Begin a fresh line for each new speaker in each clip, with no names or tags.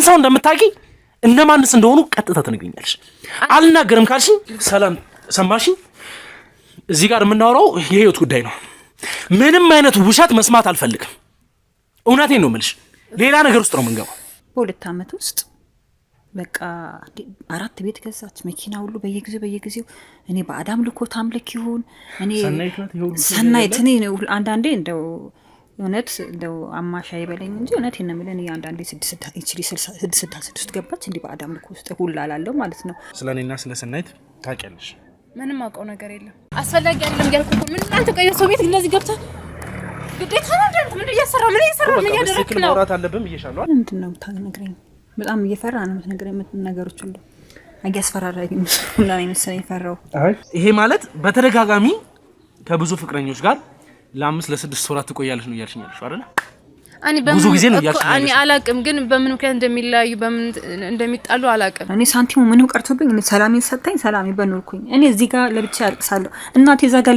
ሰው እንደምታቂ እነማንስ እንደሆኑ ቀጥታ ትነግሪኛለሽ አልናገርም ካልሽኝ ሰላም ሰማሽኝ እዚህ ጋር የምናወራው የህይወት ጉዳይ ነው ምንም አይነት ውሸት መስማት አልፈልግም እውነቴን ነው የምልሽ ሌላ ነገር ውስጥ ነው የምንገባው
በሁለት ዓመት ውስጥ በቃ 4 ቤት ገዛች መኪና ሁሉ በየጊዜው እኔ በአዳም ልኮ ታምልክ ይሁን እኔ ሰናይት እኔ አንዳንዴ እንደው እውነት እንደው አማሻ ይበለኝ እንጂ እውነት የነምለን አንዳንዴ 6 ገባች እንዴ በአዳም ልኮ ውስጥ ሁሉ አላለው ማለት ነው
ስለኔና ስለ ሰናይት ታውቂያለሽ
ምንም አውቀው ነገር የለም አስፈላጊ አይደለም ያልኩት ምን አንተ ቀየው ሰው ቤት እንደዚህ ገብታ ግዴታ ነው እንዴ ምን እየሰራ ምን ያደረክ ነው
ማውራት አለብን ብዬሻለሁ
እንትን ነው ታነግረኝ በጣም እየፈራ ነው የምትነግረኝ ነገሮች ሁሉ አያስፈራራኝ ሁላ ነው መሰለኝ ፈራው
ይሄ ማለት በተደጋጋሚ ከብዙ ፍቅረኞች ጋር ለ5 ለ6 ወራት ትቆያለሽ ነው ያልሽኛል አይደል
አኒ ብዙ ጊዜ ነው ያልሽኝ አኒ አላቅም ግን በምን ምክንያት እንደሚላዩ በምን እንደሚጣሉ አላቅም
እኔ ሳንቲሙ ምንም ቀርቶብኝ እኔ ሰላሜን ሰጣኝ ሰላሜ በኖርኩኝ እኔ እዚህ ጋር ለብቻ ያልቅሳለሁ እናቴ እዛ ጋር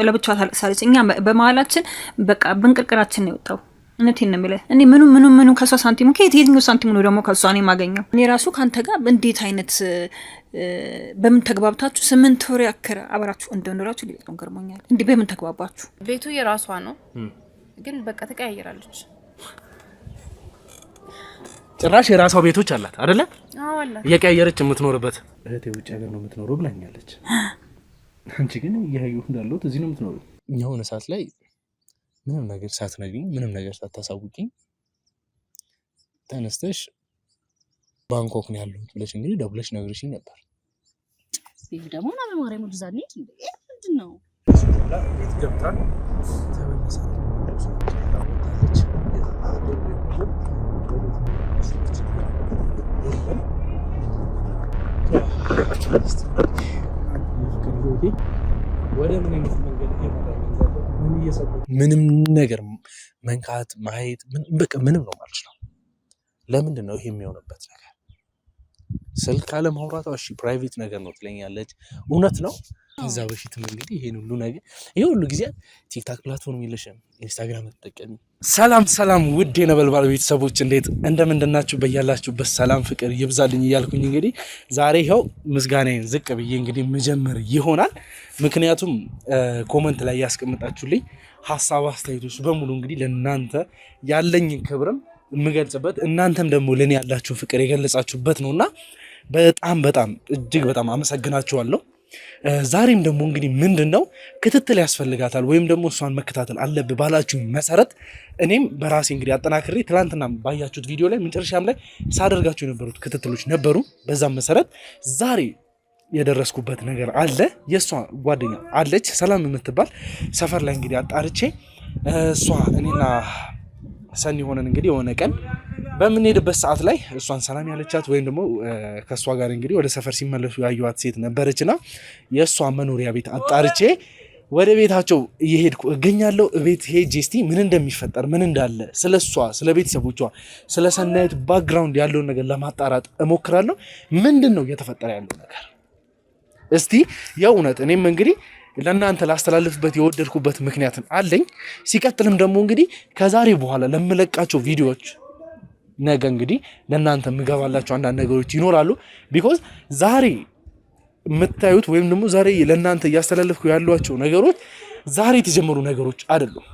ለብቻ ታልቅሳለች እኛ በመሃላችን በቃ በእንቅርቅራችን ነው የወጣው እነቴን ነው ማለት እኔ ምኑ ከሷ ሳንቲሙ ከየትኛው ሳንቲሙ ነው ደግሞ ከሷ እኔ ማገኘው እኔ ራሱ ካንተ ጋር እንዴት አይነት በምን ተግባብታችሁ 8 ወር ያከረ አብራችሁ እንደኖራችሁ ሊጠም ገርሞኛል እንዴ በምን ተግባባችሁ
ቤቱ የራሷ ነው ግን በቃ ተቀያየራለች
ጭራሽ የራሷ ቤቶች አላት አይደለ
አዎ አላት
እየቀያየረች የምትኖርበት እህቴ ውጭ ሀገር ነው የምትኖረው ብላኛለች አንቺ ግን ይሄው እንዳለው እዚህ ነው የምትኖረው
የሆነ ሰዓት ላይ ምንም ነገር ሳትነግሪኝ ምንም ነገር ሳታሳውቂኝ ተነስተሽ ባንኮክ ነው ያለሁት ብለሽ እንግዲህ ደውለሽ ነግረሽኝ ነበር
ይሄ ደግሞ ነው ማማሬ ሙድዛኔ ምንድነው
ቤት ገብታ ተመለሰ
ምንም ነገር መንካት ማየት በቃ ምንም ነው ማለት ነው ለምንድን ነው ይሄ የሚሆንበት ነገር ስልክ አለ ማውራቷ እሺ ፕራይቬት ነገር ነው ትለኛለች እውነት ነው ከዛ በፊትም እንግዲህ ይሄን ሁሉ ነገር ይሄ ሁሉ ጊዜ ቲክታክ ፕላትፎርም ይለሽም ኢንስታግራም ተጠቀሚ
ሰላም ውድ የነበልባል ቤተሰቦች እንዴት እንደምንድናችሁ በያላችሁበት ሰላም ፍቅር ይብዛልኝ እያልኩኝ እንግዲህ ዛሬ ይሄው ምስጋናዬን ዝቅ ብዬ እንግዲህ መጀመር ይሆናል ምክንያቱም ኮሜንት ላይ ያስቀምጣችሁልኝ ሐሳብ አስተያየቶች በሙሉ እንግዲህ ለእናንተ ያለኝ ክብርም የምገልጽበት እናንተም ደግሞ ለኔ ያላችሁ ፍቅር የገለጻችሁበት ነውና በጣም እጅግ በጣም አመሰግናችኋለሁ ዛሬም ደግሞ እንግዲህ ምንድነው ክትትል ያስፈልጋታል ወይም ደግሞ እሷን መከታተል አለብህ ባላችሁ መሰረት እኔም በራሴ እንግዲህ አጠናክሬ ትላንትና ባያችሁት ቪዲዮ ላይ መጨረሻም ላይ ሳደርጋችሁ የነበሩት ክትትሎች ነበሩ በዛም መሰረት ዛሬ የደረስኩበት ነገር አለ የሷ ጓደኛ አለች ሰላም የምትባል ሰፈር ላይ እንግዲህ አጣርቼ እሷ እኔና ሰኒ ሆነን እንግዲህ የሆነ ቀን በምንሄድበት ሰዓት ላይ እሷን ሰላም ያለቻት ወይም ደግሞ ከሷ ጋር እንግዲህ ወደ ሰፈር ሲመለሱ ያዩዋት ሴት ነበረችና የሷ መኖሪያ ቤት አጣርቼ ወደ ቤታቸው እየሄድኩ እገኛለሁ ቤት ሄጄ እስቲ ምን እንደሚፈጠር ምን እንዳለ ስለሷ ስለ ቤተሰቦቿ ስለ ሰናይት ባክግራውንድ ያለውን ነገር ለማጣራት እሞክራለሁ ምንድነው እየተፈጠረ ያለው ነገር እስቲ የእውነት እኔም እንግዲህ ለእናንተ ላስተላልፍበት የወደድኩበት ምክንያት አለኝ ሲቀጥልም ደግሞ እንግዲህ ከዛሬ በኋላ ለምለቃቸው ቪዲዮዎች ነገ እንግዲህ ለእናንተ ምገባላችሁ አንዳንድ ነገሮች ይኖራሉ ቢኮዝ ዛሬ የምታዩት ወይም ደግሞ ዛሬ ለእናንተ እያስተላልፍኩ ያሏቸው ነገሮች ዛሬ የተጀመሩ ነገሮች አይደሉም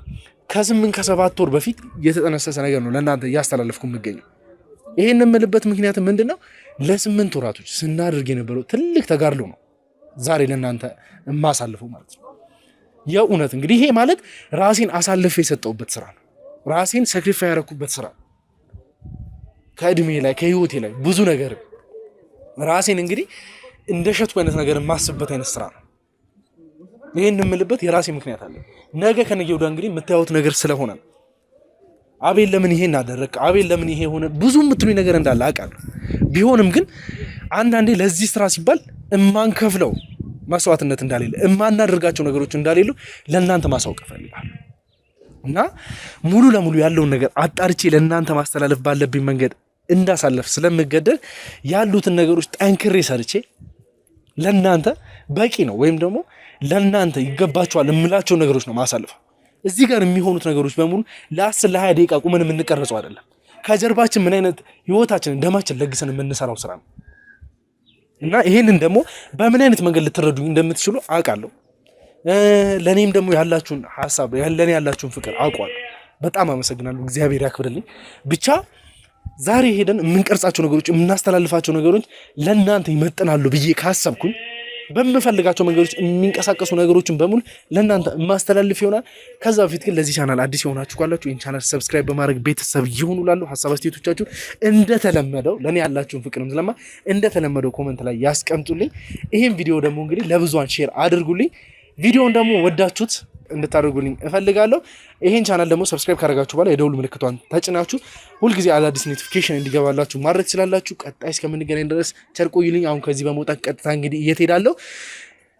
ከ8 ከ7 ወር በፊት የተጠነሰሰ ነገር ነው ለእናንተ እያስተላልፍኩ የምገኘው ይሄን የምልበት ምክንያት ምንድነው ለ8 ወራቶች ስናደርግ የነበረው ትልቅ ተጋድሎ ነው ዛሬ ለእናንተ ማሳልፈው ማለት ነው የእውነት እንግዲህ ይሄ ማለት ራሴን አሳልፌ የሰጠውበት ስራ ነው ራሴን ሳክሪፋይ ያደረኩበት ስራ ከእድሜ ላይ ከህይወቴ ላይ ብዙ ነገር ራሴን እንግዲህ እንደሸጥኩ አይነት ነገር ማስበበት አይነት ስራ ነው ይሄን የምልበት የራሴ ምክንያት አለ ነገ ከነገ ወዲያ እንግዲህ የምታዩት ነገር ስለሆነ አቤል ለምን ይሄን አደረክ አቤል ለምን ይሄ ሆነ ብዙ የምትሉኝ ነገር እንዳለ አውቃለሁ ቢሆንም ግን አንዳንዴ ለዚህ ስራ ሲባል እማንከፍለው መስዋዕትነት እንዳሌለ እማናደርጋቸው ነገሮች እንዳሌሉ ለእናንተ ማሳወቅ ፈልጋለሁ እና ሙሉ ለሙሉ ያለውን ነገር አጣርቼ ለእናንተ ማስተላለፍ ባለብኝ መንገድ እንዳሳለፍ ስለምገደል ያሉትን ነገሮች ጠንክሬ ሰርቼ ለእናንተ በቂ ነው ወይም ደግሞ ለእናንተ ይገባቸዋል የምላቸው ነገሮች ነው ማሳለፍ እዚህ ጋር የሚሆኑት ነገሮች በሙሉ ለ10 ለ20 ደቂቃ ቁመን የምንቀርጸው አይደለም ከጀርባችን ምን አይነት ህይወታችን ደማችን ለግሰን የምንሰራው ስራ ነው እና ይሄንን ደግሞ በምን አይነት መንገድ ልትረዱኝ እንደምትችሉ አውቃለሁ። ለኔም ደግሞ ያላችሁን ሐሳብ ለኔ ያላችሁን ፍቅር አውቃለሁ። በጣም አመሰግናለሁ። እግዚአብሔር ያክብርልኝ። ብቻ ዛሬ ሄደን የምንቀርጻቸው ነገሮች የምናስተላልፋቸው ነገሮች ለእናንተ ይመጥናሉ ብዬ ካሰብኩኝ በምፈልጋቸው መንገዶች የሚንቀሳቀሱ ነገሮችን በሙሉ ለእናንተ ማስተላልፍ ይሆናል። ከዛ በፊት ግን ለዚህ ቻናል አዲስ የሆናችሁ ካላችሁ ይህን ቻናል ሰብስክራይብ በማድረግ ቤተሰብ ይሁኑ። ላሉ ሐሳብ አስተያየቶቻችሁ እንደተለመደው ለኔ ያላችሁን ፍቅርም ስለማ እንደተለመደው ኮሜንት ላይ ያስቀምጡልኝ። ይሄን ቪዲዮ ደግሞ እንግዲህ ለብዙዎች ሼር አድርጉልኝ። ቪዲዮውን ደግሞ ወዳችሁት እንድታደርጉልኝ እፈልጋለሁ። ይሄን ቻናል ደግሞ ሰብስክራይብ ካደረጋችሁ በኋላ የደውል ምልክቷን ተጭናችሁ ሁልጊዜ አዳዲስ ኖቲፊኬሽን እንዲገባላችሁ ማድረግ ትችላላችሁ። ቀጣይ እስከምንገናኝ ድረስ ቸር ቆዩልኝ። አሁን ከዚህ በመውጣት ቀጥታ እንግዲህ የት ሄዳለሁ?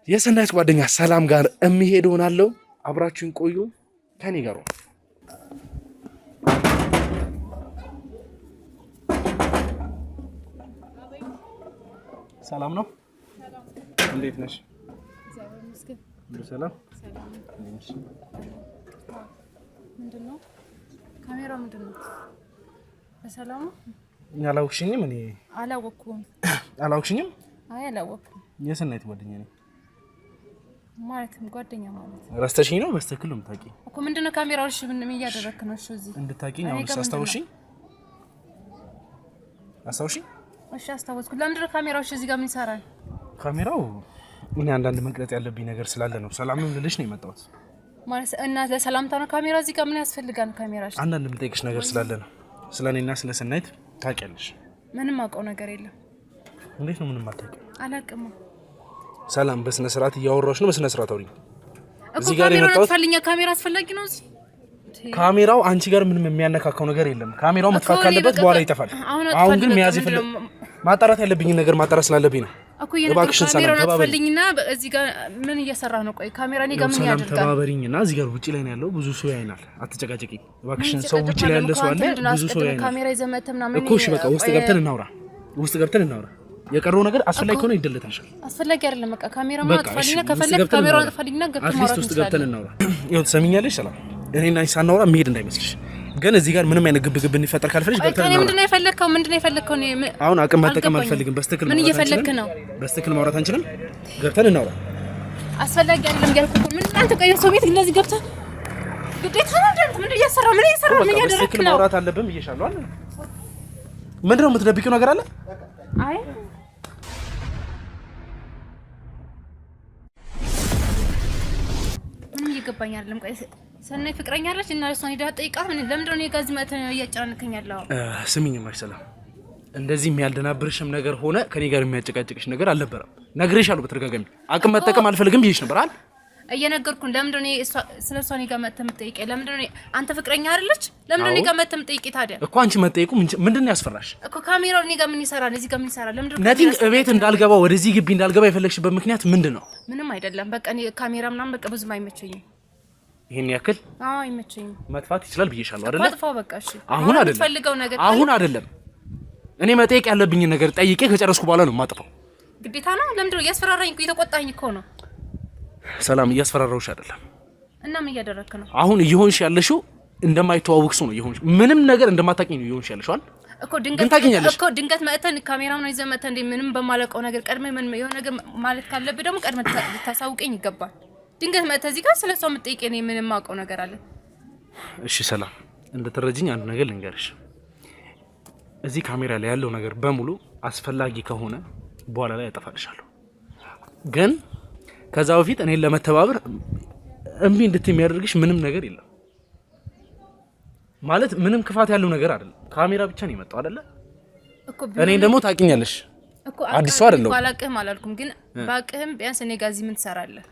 የሰናይት ጓደኛ ሰላም ጋር የሚሄድ ሆናለሁ። አብራችሁን ቆዩ። ከኔ ጋር ሰላም ነው። እንዴት ነሽ? ሰላም
ምንድነው? ካሜራው ምንድነው? በሰላም
አላወቅሽኝም? እኔ
አላወቅኩም።
አላወቅሽኝም?
አይ አላወቅኩም።
የሰናይት ጓደኛ ነኝ።
ማለትም ጓደኛ ማለት
ረስተሽኝ ነው? በስተክል ነው የምታውቂኝ?
እኮ ምንድነው ካሜራው? እሺ ምን እያደረክ ነው? እሺ እዚህ
እንድታውቂኝ አሁን አስታውሽኝ። አስታውሽኝ?
እሺ አስታወስኩ። ለምንድነው ካሜራው? እሺ እዚህ ጋር ምን ይሰራል?
ካሜራው እኔ አንዳንድ መቅረጽ ያለብኝ ነገር ስላለ ነው። ሰላምም ልልሽ ነው የመጣሁት።
ማለት እና ለሰላምታ ነው ካሜራ እዚህ ጋር ምን ያስፈልጋል? ካሜራሽ
አንዳንድ የምጠይቅሽ ነገር ስላለ ነው። ስለኔና ስለ ሰናይት ታውቂያለሽ?
ምንም አውቀው ነገር የለም።
እንዴት ነው ምንም አታውቂም?
አላውቅም።
ሰላም በስነ ስርዓት እያወራሽ ነው። በስነ ስርዓት አውሪኝ።
እዚህ ጋር የመጣሁት ካሜራ አስፈላጊ ነው እዚህ
ካሜራው አንቺ ጋር ምንም የሚያነካካው ነገር የለም። ካሜራው መጥፋት ካለበት በኋላ ይጠፋል። አሁን ግን መያዝ ይፈልግ ማጣራት ያለብኝ ነገር ማጣራት ስላለብኝ ነው። እባክሽን ሰላም ተባበሪኝና
እዚህ ጋር ምን እየሰራ ነው? ቆይ ካሜራ እኔ ጋር ምን ያደርጋል?
ተባበሪኝና እዚህ ጋር ውጪ ላይ ነው ያለው። ብዙ ሰው ያይናል። አትጨቃጨቂኝ እባክሽን። ሰው ውጪ ላይ ያለ ሰው አለ። ብዙ ሰው ያይናል።
ካሜራ ይዘመተ ምናምን
እኮ እሺ በቃ ውስጥ ገብተን እናውራ። ውስጥ ገብተን እናውራ። የቀረው ነገር አስፈላጊ ከሆነ ይደለታል። አስፈላጊ
አይደለም። በቃ ካሜራ ማጥፋልኝና ከፈለክ ካሜራውን አጥፋልኝና ገብተን ማውራት
ውስጥ ገብተን እናውራ። ይኸው ትሰሚኛለሽ ሰላም፣ እኔና አንቺ ሳናወራ መሄድ እንዳይመስልሽ። ግን እዚህ ጋር ምንም አይነት ግብግብ እንዲፈጠር ካልፈልሽ ገብተን እናውራ። ምንድነው የፈለከው? አሁን አቅም መጠቀም አልፈልግም። በስተክል
ምን እየፈለክ ነው?
በስተክል ማውራት አንችልም። ገብተን እናውራ።
አስፈላጊ አይደለም ያልኩት እኮ ምን አንተ ቆይ ሰው ቤት እንደዚህ ገብተህ ግዴታ ነው እንዴ? ምን እየሰራ ምን እያደረክ ነው?
በስተክል ማውራት አለብን ብዬሻለሁ አይደል? ምንድነው የምትደብቂው ነገር አለ?
አይ ምን እየገባኝ አይደለም። ቆይ ሰናይ ፍቅረኛ አለች እና እሷን ሄዳ ጠይቃት። ምን ለምንድነው እኔ ጋር ዝመተ እያጫነከኝ ያለው?
ስሚኝ ማይሰላም፣ እንደዚህ የሚያልደናብርሽም ነገር ሆነ ከኔ ጋር የሚያጨቃጭቅሽ ነገር አልነበረም። ነግሬሻለሁ በተደጋጋሚ አቅም መጠቀም አልፈልግም ብዬሽ ነበር አይደል?
እየነገርኩን ለምንድነው እኔ ስለሷ እኔ ጋር መተህ የምትጠይቀኝ? ለምንድነው አንተ ፍቅረኛ አይደለች? ለምንድነው እኔ ጋር መተህ የምትጠይቀኝ? ታዲያ
እኮ አንቺ መጠየቁ ምንድነው ያስፈራሽ?
እኮ ካሜራው እኔ ጋር ምን ይሰራል? እዚህ ጋር ምን ይሰራል? ለምንድነው
ነቲንግ እቤት እንዳልገባ ወደዚህ ግቢ እንዳልገባ የፈለግሽበት ምክንያት ምንድነው?
ምንም አይደለም። በቃ እኔ ካሜራ ምናምን በቃ ብዙም አይመቸኝም።
ይሄን ያክል
አይመቸኝም።
መጥፋት ይችላል ብዬሻለሁ አይደል?
መጥፋው በቃ እሺ።
አሁን አይደለም እኔ መጠየቅ ያለብኝ ነገር ጠይቄ ከጨረስኩ በኋላ ነው የማጥፋው።
ግዴታ ነው። ለምንድነው እያስፈራራኝ? እኮ እየተቆጣኝ እኮ ነው።
ሰላም እያስፈራራሁሽ አይደለም።
እና ምን እያደረክ ነው?
አሁን እየሆንሽ ያለሽው እንደማይተዋወቅ ሰው ነው እየሆንሽ። ምንም ነገር እንደማታውቂኝ ነው እየሆንሽ ያለሽው አይደል?
እኮ ድንገት መተን ካሜራውን ይዘህ መተህ እንደ ምንም በማለቀው ነገር ቀድመህ ምን የሆነ ነገር ማለት ካለብህ ደግሞ ቀድመህ ልታሳውቀኝ ይገባል። ድንገት መተህ እዚህ ጋር ስለሷ የምትጠይቀኝ እኔ ምንም የማውቀው ነገር አለ?
እሺ ሰላም፣ እንድትረጂኝ አንድ ነገር ልንገርሽ። እዚህ ካሜራ ላይ ያለው ነገር በሙሉ አስፈላጊ ከሆነ በኋላ ላይ ያጠፋልሻለሁ። ግን ከዛ በፊት እኔን ለመተባበር እምቢ እንድትይ የሚያደርግሽ ምንም ነገር የለም። ማለት ምንም ክፋት ያለው ነገር አይደለም። ካሜራ ብቻ ነው የመጣው አይደለ? እኔ ደግሞ ታውቂኛለሽ
እኮ
አዲስ ሰው አይደለም።
አላውቅህም አላልኩም፣ ግን ባውቅህም ቢያንስ እኔ ጋር እዚህ ምን ትሰራለህ?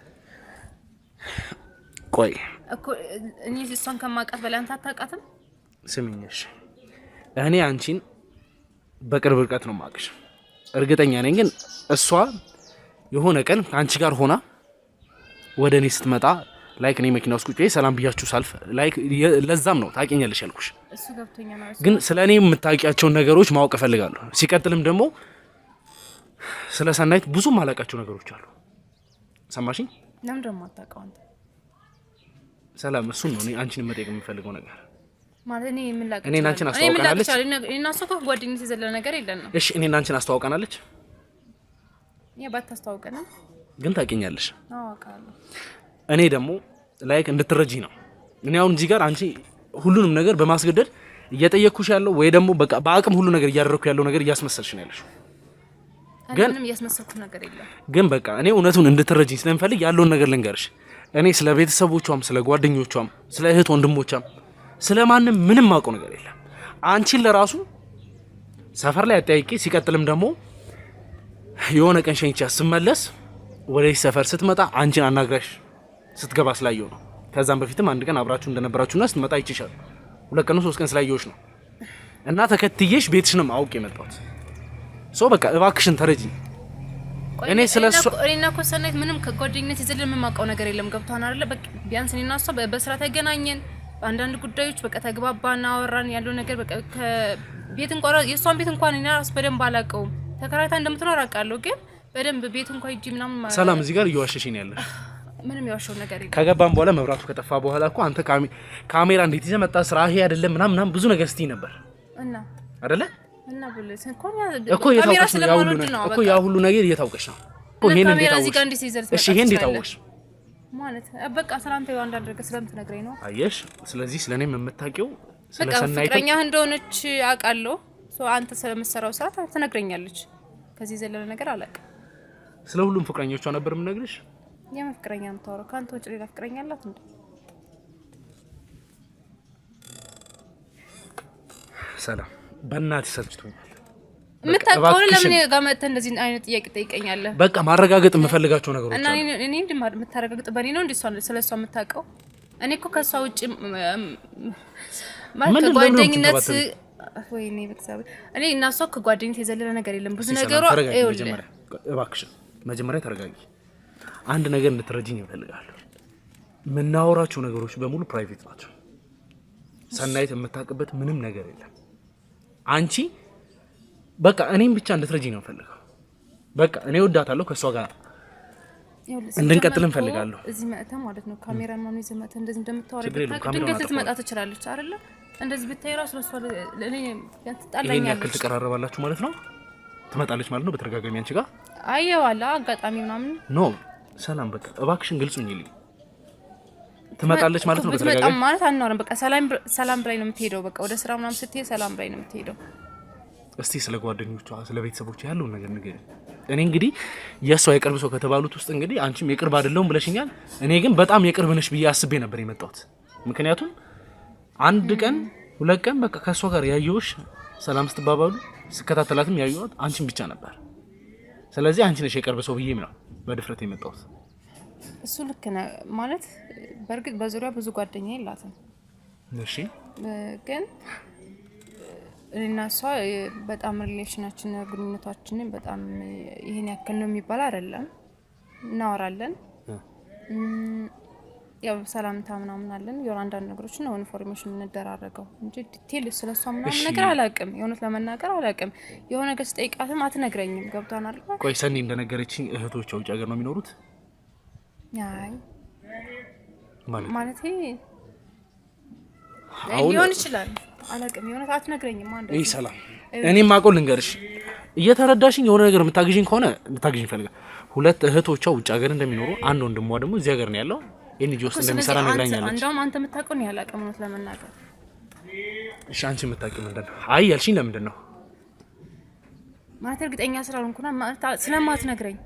ቆይ
እኮ እኔ እሷን ከማውቃት በላይ አንተ አታውቃትም።
ስሚኝሽ፣ እኔ አንቺን በቅርብ ርቀት ነው የማውቅሽ፣ እርግጠኛ ነኝ። ግን እሷ የሆነ ቀን አንቺ ጋር ሆና ወደ እኔ ስትመጣ ላይክ እኔ መኪና ውስጥ ቁጭ ሰላም ብያችሁ ሳልፍ ላይክ ለዛም ነው ታውቂኛለሽ ያልኩሽ።
እሱ ገብቶኛል ማለት
ግን ስለ እኔ የምታውቂያቸውን ነገሮች ማወቅ እፈልጋለሁ። ሲቀጥልም ደግሞ ስለ ሰናይት ብዙ ማላውቃቸው ነገሮች አሉ። ሰማሽኝ?
ለምን ደግሞ አታውቀው አንተ?
ሰላም፣ እሱን ነው እኔ አንቺን መጠየቅ የምፈልገው ነገር
ማለት እኔ ምን ላቅ
እኔ እናንቺን አስተዋውቀናለች
እና እሱ እኮ ጓደኝነት የዘለለ ነገር የለንም
እሺ እኔ እናንቺን አስተዋውቀናለች
ባታስተዋውቀና
ግን ታውቂኛለሽ
አውቃለሁ
እኔ ደግሞ ላይክ እንድትረጂ ነው እኔ አሁን እዚህ ጋር አንቺ ሁሉንም ነገር በማስገደድ እየጠየቅኩሽ ያለው ወይ ደግሞ በቃ በአቅም ሁሉ ነገር እያደረኩ ያለው ነገር እያስመሰልሽ ነው ያለሽ
ግን ምንም እያስመሰልኩ ነገር የለም
ግን በቃ እኔ እውነቱን እንድትረጂኝ ስለምፈልግ ያለውን ነገር ልንገርሽ እኔ ስለ ቤተሰቦቿም ስለ ጓደኞቿም ስለ እህት ወንድሞቿም ስለማንም ምንም ማውቀው ነገር የለም አንቺን ለራሱ ሰፈር ላይ አጠያይቄ ሲቀጥልም ደግሞ የሆነ ቀን ሸኝቻ ስመለስ ወደዚህ ሰፈር ስትመጣ አንቺን አናግራሽ ስትገባ ስላየው ነው ከዛም በፊትም አንድ ቀን አብራችሁ እንደነበራችሁና ስትመጣ ይችላል 2 ቀን 3 ቀን ስላየውሽ ነው እና ተከትዬሽ ቤትሽንም አውቄ መጣሁት ሶ በቃ እባክሽን ተረጂ እኔ ስለሱ
እኔና ኮሰናይት ምንም ከጓደኝነት ይዘለ ምን ማውቀው ነገር የለም ገብቷን አይደለ በቃ ቢያንስ እኔና እሷ በስራ ተገናኘን አንዳንድ ጉዳዮች በቃ ተግባባና አወራን ያለው ነገር በቃ ከቤት እንኳን የሷን ቤት እንኳን እኔ ራስ በደንብ አላውቀውም ተከራይታ እንደምትኖር አውቃለሁ ግን በደንብ ቤት እንኳን ሂጂ ምናምን ማለት
ሰላም እዚህ ጋር እየዋሸሽኝ ያለሽ
ምንም ያዋሸው ነገር የለም
ከገባን በኋላ መብራቱ ከጠፋ በኋላ እኮ አንተ ካሜራ እንዴት ይዘህ መጣ ስራ ይሄ አይደለም ምናምን ብዙ ነገር ስትይ ነበር
እና
አይደለ
እና ብለህ
እኮ የታውቀሽ ነው እኮ ያ ሁሉ ነገር እየታውቀሽ ነው እኮ ይሄን እንዴት አወቅሽ እሺ ይሄን እንዴት አወቅሽ
ማለት በቃ ሰላምታ ይዋንዳ አድርገህ ስለምትነግረኝ ነው
አየሽ ስለዚህ ስለኔም የምታውቂው ስለሰናይት
ፍቅረኛ እንደሆነች አውቃለሁ አንተ ስለምትሰራው ስራ ትነግረኛለች ከዚህ ዘለለ ነገር አላውቅም
ስለ ሁሉም ፍቅረኞቿ ነበር የምነግርሽ
የምን ፍቅረኛ ነው የምታወራው ካንተ ውጭ ሌላ ፍቅረኛ አላት እንዴ
ሰላም በእናትሽ ሰልችቶኛል
የምታውቀው ለምን ጋር መጥተህ እንደዚህ አይነት ጥያቄ ጠይቀኛለህ
በቃ ማረጋገጥ የምፈልጋቸው ነገሮች
እና እኔ የምታረጋግጥ በኔ ነው እንዴ ስለሷ የምታውቀው እኔ እኮ ከሷ ውጭ ማለት ጓደኝነት ወይኔ በተሳበ እኔ እና እሷ ከጓደኝነት የዘለለ ነገር የለም ብዙ ነገሩ
መጀመሪያ እባክሽ መጀመሪያ ተረጋጊ አንድ ነገር እንድትረጂኝ እፈልጋለሁ የምናወራቸው ነገሮች በሙሉ ፕራይቬት ናቸው ሰናይት የምታውቅበት ምንም ነገር የለም አንቺ በቃ እኔም ብቻ እንድትረጂኝ ነው ፈልገው በቃ እኔ ወዳታለሁ ከሷ ጋር እንድንቀጥል እንፈልጋለሁ
እዚህ መጣ ማለት ነው ካሜራን ማን ይዘህ መጣ እንደዚህ እንደምታወራ ድንገት ልትመጣ ትችላለች አይደለ እንደዚህ ብታይ ራስ ለሷ ለኔ ያንተጣላኛለች
ይሄን ያክል ተቀራረባላችሁ ማለት ነው ትመጣለች ማለት ነው በተረጋጋሚ አንቺ ጋር
አየዋላ አጋጣሚ ምናምን
ኖ ሰላም በቃ እባክሽን ግልጹኝ ይልኝ ትመጣለች ማለት ነው በተረጋጋሚ
ማለት አናወራም በቃ ሰላም ብላይ ነው የምትሄደው በቃ ወደ ስራ ምናምን ስትሄድ ሰላም ብላይ ነው የምትሄደው
እስቲ ስለ ጓደኞቿ ስለ ቤተሰቦቿ ያለውን ነገር ንገሪኝ እኔ እንግዲህ የሷ የቅርብ ሰው ከተባሉት ውስጥ እንግዲህ አንቺም የቅርብ አይደለም ብለሽኛል እኔ ግን በጣም የቅርብ ነሽ ብዬ አስቤ ነበር የመጣሁት ምክንያቱም አንድ ቀን 2 ቀን በቃ ከሷ ጋር ያየሁሽ ሰላም ስትባባሉ ስከታተላትም ያየሁት አንቺን ብቻ ነበር ስለዚህ አንቺ ነሽ የቅርብ ሰው ብዬ ነው በድፍረት የመጣሁት
እሱ ልክ ነው ማለት በርግጥ በዙሪያ ብዙ ጓደኛ የላትም
እሺ
ግን እና እሷ በጣም ሪሌሽናችን ግንኙነታችን በጣም ይሄን ያክል ነው የሚባል አይደለም እናወራለን ያው ሰላምታ ምናምን አለን የሆነ አንዳንድ ነገሮች ነው ኢንፎርሜሽን እንደራረገው እንጂ ዲቴል ስለሷ ምናምን ነገር አላውቅም የሆነት ለመናገር አላውቅም የሆነ ነገር ስጠይቃትም አትነግረኝም ገብቷን አይደል
ቆይ ሰኒ እንደነገረችኝ እህቶቿ ውጭ ሀገር ነው የሚኖሩት
አይ ማለት
አሁን
ሊሆን ይችላል አላውቅም የሆነት አትነግረኝም አንዴ
እይ ሰላም እኔም ማቆል ልንገርሽ እየተረዳሽኝ የሆነ ነገር የምታግዢኝ ከሆነ ልታግዢኝ ፈልጋ 2 እህቶቿ ውጭ ሀገር እንደሚኖሩ አንድ ወንድሟ ደግሞ እዚህ ሀገር ነው ያለው ኤንጂ ውስጥ እንደሚሰራ ነግራኛለች
እንደውም አንተ የምታውቀው ነው ያላቀም ነው ለመናገር
እሺ አንቺ የምታውቂው ምንድነው አይ ያልሽኝ ለምንድን ነው
ማለት እርግጠኛ ስላልሆንኩና ማለት ስለማትነግረኝ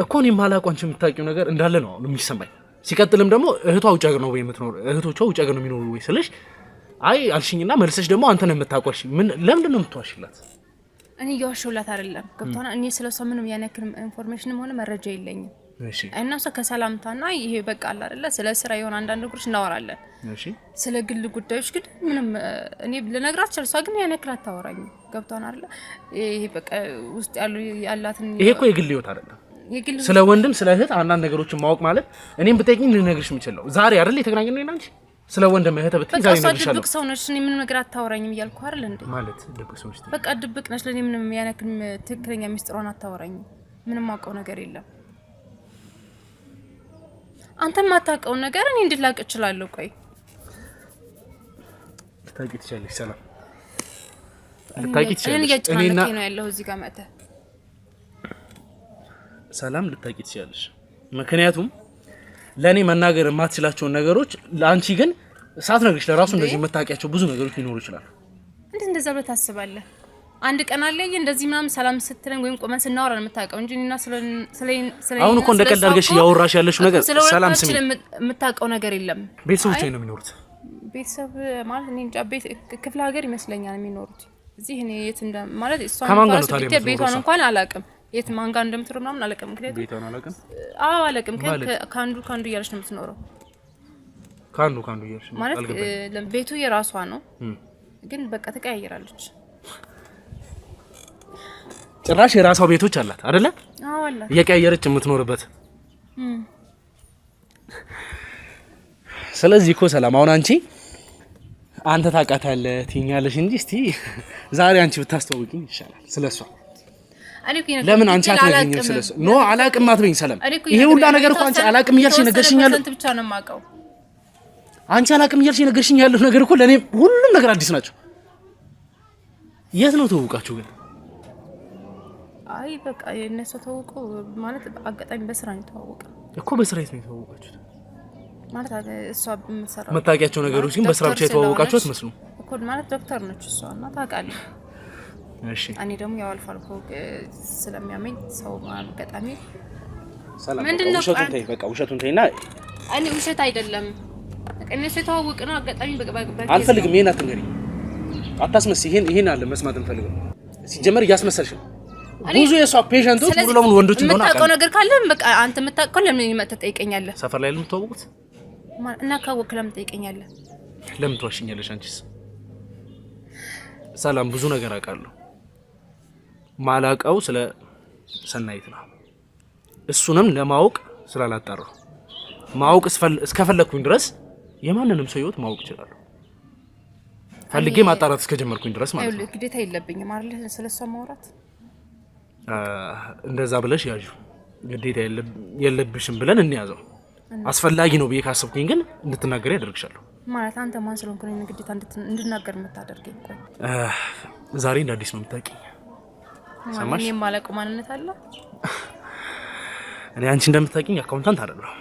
እኮ እኔም አላውቀው አንቺ የምታውቂው ነገር እንዳለ ነው የሚሰማኝ ሲቀጥልም ደግሞ እህቷ ውጭ ሀገር ነው ወይ የምትኖር እህቶቿ ውጭ ሀገር ነው የሚኖሩ ወይ ስለሽ አይ አልሽኝና መልሰሽ ደግሞ አንተ ነው የምታውቀው ምን ለምንድን ነው የምትዋሽላት
እኔ እየዋሸሁላት አይደለም ገብቷና እኔ ስለሷ ምንም ያን ያክል ኢንፎርሜሽንም ሆነ መረጃ የለኝም እሺ እና እሷ ከሰላምታና ይሄ በቃ አለ አይደለ ስለ ስራ የሆነ አንዳንድ ነገሮች እናወራለን እሺ ስለ ግል ጉዳዮች ግን ምንም እኔ ልነግራችሁ እሷ ግን ያን ያክል አታወራኝ ገብቷና አይደለ ይሄ በቃ ውስጥ ያላትን
ይሄ እኮ የግል ህይወት አይደለም ስለ ወንድም ስለ እህት አንዳንድ ነገሮችን ማወቅ ማለት እኔም ብጠይቅኝ ልነግርሽ የምችለው ዛሬ አይደል የተገናኘነው እና አንቺ ስለ ወንድም እህት ብትይ ዛሬ ነግርሻለሁ
ድብቅ ሰው ነሽ እኔ ምንም ነገር አታወራኝም እያልኩ አይደል እንዴ
ማለት ድብቅ ሰው ነሽ
በቃ ድብቅ ነሽ ለኔ ምንም ያን ያክል ትክክለኛ ሚስጥሯን አታወራኝም ምንም አውቀው ነገር የለም አንተ ማታውቀው ነገር እኔ እንድላቅ እችላለሁ ቆይ
ልታቂ ትችላለሽ ሰላም ልታቂ ትችላለሽ
እኔና ነው ያለው እዚህ ጋር መጣ
ሰላም ልታቂ ትችላለሽ ምክንያቱም ለኔ መናገር የማትችላቸው ነገሮች ለአንቺ ግን ሳትነግሪሽ ለራሱ እንደዚህ መታቂያቸው ብዙ ነገሮች ሊኖሩ ይችላል
እንደዛ ብለህ ታስባለህ አንድ ቀን አለኝ እንደዚህ ምናምን ሰላም ስትለኝ ወይም ቆመን ስናወራ ነው የምታውቀው እንጂ እኔና ስለ
አሁን እኮ እንደቀልድ አድርገሽ ያወራሽ ያለሽው ነገር ሰላም ስሚ
የምታውቀው ነገር የለም
ቤተሰቦቼ ነው የሚኖሩት
ቤተሰብ ማለት እኔ እንጃ ቤት ክፍለ ሀገር ይመስለኛል የሚኖሩት እዚህ እኔ የት እንደ ማለት እሷን ቤቷን እንኳን አላውቅም የት ማን ጋር እንደምትኖር ምናምን አላውቅም ምክንያቱም
ቤቷን አላውቅም
አላውቅም ካንዱ እያለች ነው የምትኖረው
ካንዱ እያለች
ማለት ቤቱ የራሷ ነው ግን በቃ ተቀያይራለች
ጭራሽ የራሷ ቤቶች አላት አይደለ
አዎ አላት
እየቀያየረች የምትኖርበት ስለዚህ እኮ ሰላም አሁን አንተ ታውቃታለህ ትኛለሽ እንጂ እስቲ ዛሬ አንቺ ብታስተዋውቂኝ ይሻላል ስለሷ ለምን አንቺ አትነግሪኝም ስለሷ ኖ አላውቅም አትበይኝ ሰላም ይሄ ሁላ ነገር እኮ አንቺ አላውቅም እያልሽ ነገርሽኝ ያለው
ብቻ ነው የማውቀው
አንቺ አላውቅም እያልሽ ነገርሽኝ ያለው ነገር እኮ ለኔ ሁሉም ነገር አዲስ ናቸው የት ነው ተውቃችሁ ግን
አይ በቃ የነሱ ተውቆ ማለት አጋጣሚ በስራ ነው ተዋወቀ
እኮ በስራ ነው ተዋወቃችሁት
ማለት እሷ በመሰራ
መታቂያቸው ነገሮች ግን በስራ ብቻ የተዋወቃችሁ አትመስሉ
እኮ ማለት ዶክተር ነች እሷ እና ታውቃለህ
እሺ
እኔ ደግሞ ያው አልፋልኩ ስለሚያመኝ ሰው አጋጣሚ
ሰላም ውሸቱን ተይ በቃ ውሸቱን ተይና
እኔ ውሸት አይደለም እነሱ የተዋወቀ ነው አጋጣሚ በቃ
አልፈልግም ይሄን አትንገሪኝ አታስመስይ ይሄን አለ መስማት እንፈልገው ሲጀመር እያስመሰልሽ ነው ብዙ የሷ ፔሸንቶች ሙሉ ለሙሉ ወንዶች እንደሆነ
የምታውቀው ነገር ካለ በቃ አንተ የምታውቀው ለምን ይመጣ ጠይቀኛለህ
ሰፈር ላይ ለምትተዋወቁት
እና ካወቅ ለምን ጠይቀኛለህ
ለምን ትዋሽኛለሽ አንቺስ ሰላም ብዙ ነገር አውቃለሁ ማላውቀው ስለ ሰናይት ነው እሱንም ለማወቅ ስላላጣራው ማወቅ እስከፈለኩኝ ድረስ የማንንም ሰው ህይወት ማወቅ እችላለሁ ፈልጌ ማጣራት እስከጀመርኩኝ ድረስ ማለት ነው
ግዴታ የለብኝም አይደል ስለሷ ማውራት
እንደዛ ብለሽ ያዡ ግዴታ የለብሽም ብለን እንያዘው አስፈላጊ ነው ብዬ ካሰብኩኝ ግን እንድትናገሪ ያደርግሻለሁ
ማለት አንተ ማን ስለሆንክ ነው ግዴታ እንድናገር የምታደርገኝ ቆይ
ዛሬ እንደ አዲስ ነው የምታውቂኝ ሰማሽ
እኔ ማለቁ ማንነት አለ
እኔ አንቺ እንደምታውቂኝ አካውንታንት አይደለሁ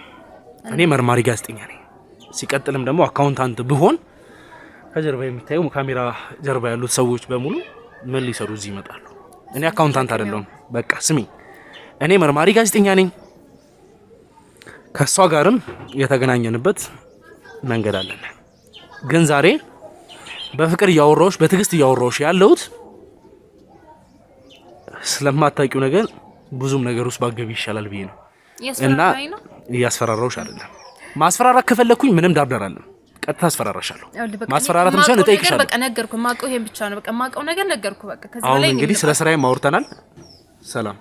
እኔ መርማሪ ጋዜጠኛ ነኝ ሲቀጥልም ደግሞ አካውንታንት ብሆን ከጀርባ የሚታየው ካሜራ ጀርባ ያሉት ሰዎች በሙሉ ምን ሊሰሩ እዚህ ይመጣሉ እኔ አካውንታንት አይደለሁም በቃ ስሚ እኔ መርማሪ ጋዜጠኛ ነኝ ከሷ ጋርም የተገናኘንበት መንገድ አለን ግን ዛሬ በፍቅር ያወራውሽ በትግስት ያወራውሽ ያለውት ስለማታውቂው ነገር ብዙም ነገር ውስጥ ባገቢ ይሻላል ብዬ ነው እና ያስፈራራውሽ አይደለም ማስፈራራት ከፈለኩኝ ምንም ዳርዳራለሁ ቀጥታ አስፈራራሻለሁ ማስፈራራትም ሳይሆን እጠይቅሻለሁ
በቃ ነገርኩ ማውቀው ይሄን ብቻ ነው በቃ ማውቀው ነገር ነገርኩ በቃ ከዛ
ላይ እንግዲህ ስለ ስራዬ ማውርተናል ሰላም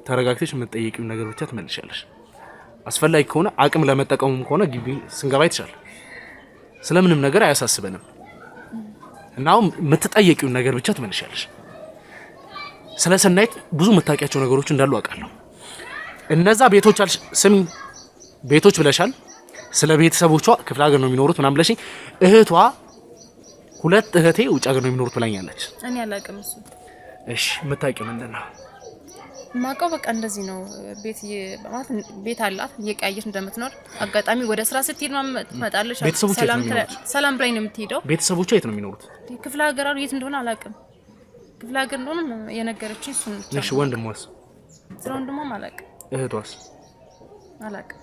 ተረጋግተሽ የምትጠይቂው ነገር ብቻ ትመልሻለሽ አስፈላጊ ከሆነ አቅም ለመጠቀሙም ከሆነ ግቢ ስንገባ ይተሻል ስለምንም ነገር አያሳስበንም እናው የምትጠይቂው ነገር ብቻ ትመልሻለሽ ስለ ሰናይት ብዙ መታቂያቸው ነገሮች እንዳሉ አውቃለሁ እነዛ ቤቶች አልሽ ስሚ ቤቶች ብለሻል ስለ ቤተሰቦቿ ክፍለ ሀገር ነው የሚኖሩት ምናምን ብለሽ እህቷ ሁለት እህቴ ውጭ ሀገር ነው የሚኖሩት ብላኛለች
እኔ አላውቅም እሱ
እሺ የምታውቂው ምንድነው
ማውቀው በቃ እንደዚህ ነው ቤት አላት እየቀያየች እንደምትኖር አጋጣሚ ወደ ስራ ስትሄድ ነው ትመጣለች ሰላም ላይ ነው የምትሄደው
ቤተሰቦቿ የት ነው የሚኖሩት
ክፍለ ሀገር አሉ የት እንደሆነ አላውቅም ክፍለ ሀገር እንደሆነ የነገረችኝ እሱ ነው
እሺ ወንድሟስ
ወንድሟም አላውቅም
እህቷስ
አላውቅም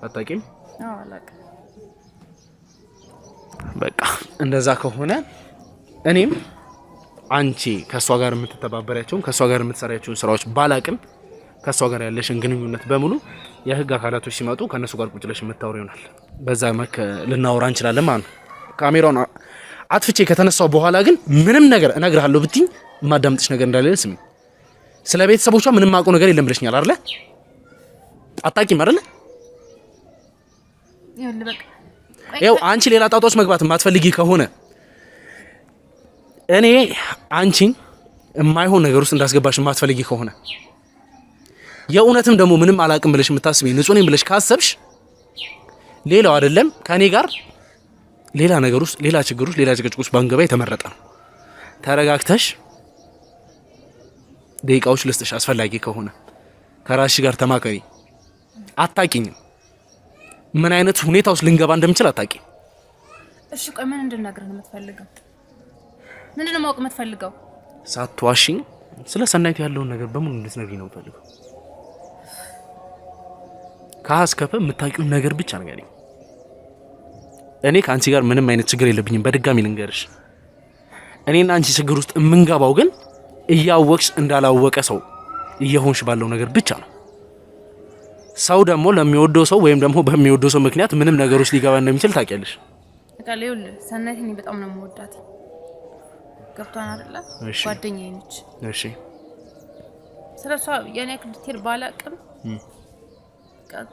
አታውቂም
አዎ አላውቅም
በቃ እንደዛ ከሆነ እኔም አንቺ ከሷ ጋር የምትተባበሪያቸውን ከሷ ጋር የምትሰራያቸውን ስራዎች ባላቅም ከሷ ጋር ያለሽን ግንኙነት በሙሉ የህግ አካላቶች ሲመጡ ከነሱ ጋር ቁጭ ብለሽ የምታወሪ ይሆናል በዛ መክ ልናወራ እንችላለን ማለት ነው ካሜራውን አጥፍቼ ከተነሳው በኋላ ግን ምንም ነገር እነግርሃለሁ ብትኝ ማዳምጥሽ ነገር እንዳለ ስሚ ስለ ቤተሰቦቿ ምንም ማውቀው ነገር የለም ብለሽኛል አይደል አጣቂም አይደል ያው አንቺ ሌላ ጣጣዎች መግባት ማትፈልጊ ከሆነ እኔ አንቺን የማይሆን ነገር ውስጥ እንዳስገባሽ ማትፈልጊ ከሆነ የእውነትም ደግሞ ምንም አላቅም ብለሽ የምታስቢ ንጹህ ነኝ ብለሽ ካሰብሽ ሌላው አይደለም ከኔ ጋር ሌላ ነገር ውስጥ ሌላ ችግር ውስጥ ሌላ ጭቅጭቅ ውስጥ ባንገባ የተመረጠ ነው። ተረጋግተሽ ደቂቃዎች ልስጥሽ አስፈላጊ ከሆነ ከራስሽ ጋር ተማከሪ። አታቂኝም ምን አይነት ሁኔታ ውስጥ ልንገባ እንደምችል አታቂኝ።
እሺ ቆይ ምን እንድናገር ነው የምትፈልገው? ምንድነው ማወቅ የምትፈልገው?
ሳትዋሽኝ ስለ ሰናይት ያለውን ነገር በሙሉ እንድትነግሪኝ ነው የምፈልገው። ካስከፈ የምታውቂውን ነገር ብቻ ንገሪኝ። እኔ ከአንቺ ጋር ምንም አይነት ችግር የለብኝም። በድጋሚ ልንገርሽ፣ እኔና አንቺ ችግር ውስጥ የምንገባው ግን እያወቅሽ እንዳላወቀ ሰው እየሆንሽ ባለው ነገር ብቻ ነው። ሰው ደግሞ ለሚወደው ሰው ወይም ደግሞ በሚወደው ሰው ምክንያት ምንም ነገር ውስጥ ሊገባ እንደሚችል ታውቂያለሽ።
ታውቃለህ ሰናይት እኔ በጣም ነው የምወዳት። ገብቷን አይደለ? ጓደኛዬ ነች። እሺ ስለሷ የኔ ክዲቴል ባላቅም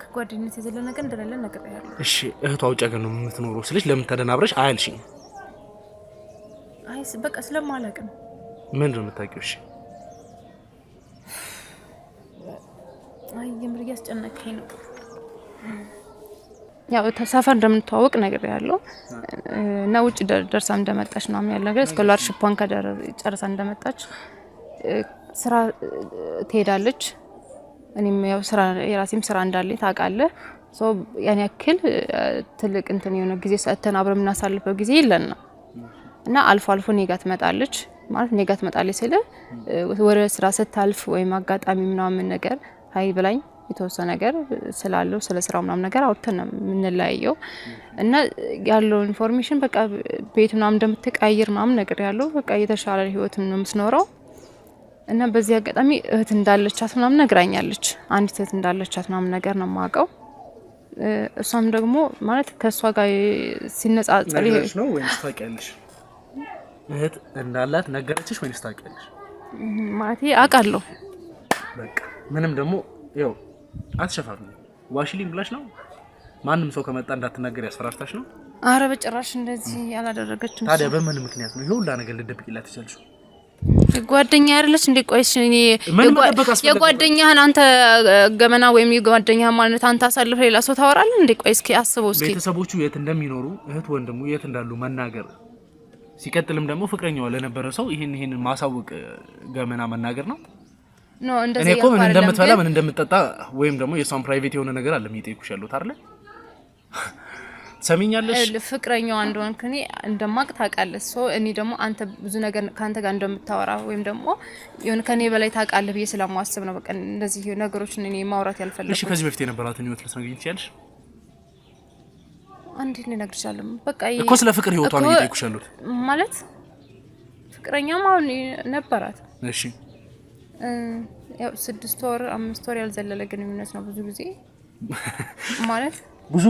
ከጓደኝነት የዘለለ ነገር እንደሌለ ነገር ያለው። እሺ
እህቷ ውጭ ሀገር ነው የምትኖረው ስልሽ ለምን ተደናብረሽ አያልሽኝ?
አይ በቃ ስለማላቅ ነው።
ምንድን ነው የምታውቂው? እሺ
አይ የምር ያስጨነቀኝ ነው። ያው ተሳፈር እንደምንተዋወቅ ነገር ያለው እና ውጭ ደርሳ እንደመጣች ነው ምን ያለ ነገር ስኮላርሺፑን ጨርሳ እንደመጣች ስራ ትሄዳለች። እኔም ያው ስራ የራሴም ስራ እንዳለኝ ታውቃለህ። ሶ ያን ያክል ትልቅ እንትን የሆነ ጊዜ ሰጥተን አብረን እናሳልፈው ጊዜ የለና እና አልፎ አልፎ ኔጋ ትመጣለች ማለት ኔጋ ትመጣለች ስለ ወደ ስራ ስታልፍ ወይም አጋጣሚ ምናምን ነገር ሃይ ብላኝ የተወሰነ ነገር ስላለው ስለ ስራው ምናምን ነገር አውጥተን ምንላየው እና ያለው ኢንፎርሜሽን በቃ ቤት ምናምን እንደምትቀያየር ምናምን ነገር ያለው በቃ የተሻለ ህይወት ነው የምትኖረው። እና በዚህ አጋጣሚ እህት እንዳለቻት ምናምን ነግራኛለች። አንድ እህት እንዳለቻት ምናምን ነገር ነው የማውቀው። እሷም ደግሞ ማለት ከሷ ጋር ሲነጻጸር
ይሄ ነው ወይስ ታውቂያለሽ? እህት እንዳላት ነገረችሽ ወይስ ታውቂያለሽ?
ማለት አውቃለሁ።
በቃ ምንም ደግሞ ያው አትሸፋፊ። ዋሽሊም ብላሽ ነው ማንም ሰው ከመጣ እንዳትናገር ያስፈራርታሽ ነው?
አረ በጭራሽ እንደዚህ ያላደረገችም።
ታዲያ በምን ምክንያት ነው ይሄ ሁሉ ነገር ልደብቂላት ይችላልሽ?
ጓደኛ አይደለች እንዴ? ቆይሽ እኔ የጓደኛህን አንተ ገመና ወይም የጓደኛህ ማለት አንተ አሳልፈህ ሌላ ሰው ታወራለህ እንዴ? ቆይ እስኪ አስበው እስኪ
ቤተሰቦቹ የት እንደሚኖሩ እህት ወንድሙ የት እንዳሉ መናገር ሲቀጥልም ደግሞ ፍቅረኛዋ ለነበረ ሰው ይሄን ማሳወቅ ገመና መናገር ነው?
ኖ እንደዚህ
እኔ እኮ ምን እንደምትበላ ምን እንደምትጠጣ ወይም ደግሞ የሷን ፕራይቬት የሆነ ነገር አለ የሚጠይቁሽ ያሉት አይደል? ሰሚኛለሽ?
ፍቅረኛዋ እንደሆንክ እኔ እንደማቅ ታውቃለህ። ሶ እኔ ደግሞ አንተ ብዙ ነገር ካንተ ጋር እንደምታወራ ወይም ደግሞ የሆነ ከኔ በላይ ታውቃለህ ብዬ ስለማስብ ነው በቃ እንደዚህ ነገሮችን እኔ ማውራት ያልፈለኩት።
እሺ ከዚህ በፊት የነበራትን ህይወት ልትነግሪኝ ትችያለሽ?
አንዴ ልነግርሻለሁ። በቃ
እኮ ስለ ፍቅር ህይወቷ ነው የሚጠይቁሽ ያሉት
ማለት ፍቅረኛም አሁን ነበራት።
እሺ
ያው 6 ወር 5 ወር ያልዘለለ ግንኙነት ነው ብዙ ጊዜ ማለት ብዙ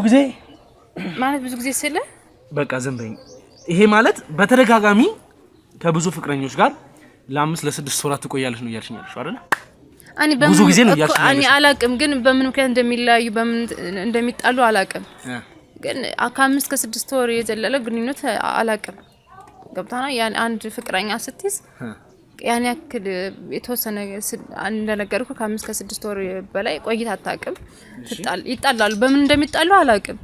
ጊዜ ስለ
በቃ ዝም በይኝ። ይሄ ማለት በተደጋጋሚ ከብዙ ፍቅረኞች ጋር ለ5 ለ6 ወራት ትቆያለሽ ነው እያልሽኝ ያለሽው አይደል? ብዙ ጊዜ ነው እያልሽኝ ያለሽው።
እኔ አላቅም ግን በምን ምክንያት እንደሚለያዩ በምን እንደሚጣሉ አላቅም። ግን ከ5 እስከ 6 ወር የዘለለ ግንኙነት አላቅም። ገብታና ያን አንድ ፍቅረኛ ስትይዝ ያን ያክል የተወሰነ እንደነገርኩ ከ5 እስከ 6 ወር በላይ ቆይታ አታቅም። ይጣላሉ። በምን እንደሚጣሉ አላቅም።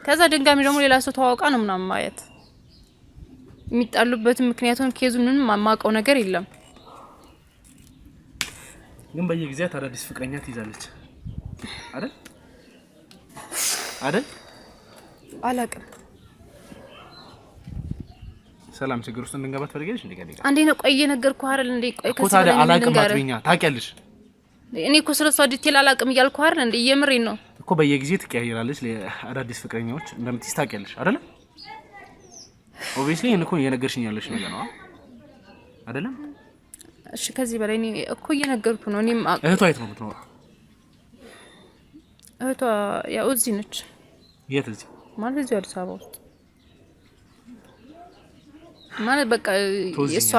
ከዛ ድንጋሚ ደግሞ ሌላ ሰው ተዋውቃ ነው ምናምን ማየት የሚጣሉበት ምክንያቱን ኬዙን ምንም ማማቀው ነገር የለም።
ግን በየጊዜው አዳዲስ ፍቅረኛ ትይዛለች አይደል? አላቅም። ሰላም ችግር ውስጥ እንድንገባ ትፈልጊያለሽ እንዴ? ጋር
አንዴ ነው ቆይ የነገርኩህ አይደል እንዴ? ቆይ
ከሰው ታዲያ አላቅም አትበኛ። ታውቂያለሽ
እኔ እኮ ስለሷ ዲቴል አላቅም እያልኩህ አይደል እንዴ? የምሬን ነው
እኮ በየጊዜው ትቀያየራለች ለአዳዲስ ፍቅረኛዎች እንደምትይዝ ታውቂያለሽ አይደል? ኦብቪስሊ እኮ እየነገርሽኝ ያለሽ ነገር ነው አይደለም?
እሺ ከዚህ በላይ እኔ እኮ እየነገርኩህ ነው። እኔም
እህቷ የት ነው የምትኖረው?
እህቷ ያው እዚህ ነች።
የት እዚህ?
ማለት እዚህ አዲስ አበባ ውስጥ ማለት በቃ እሷ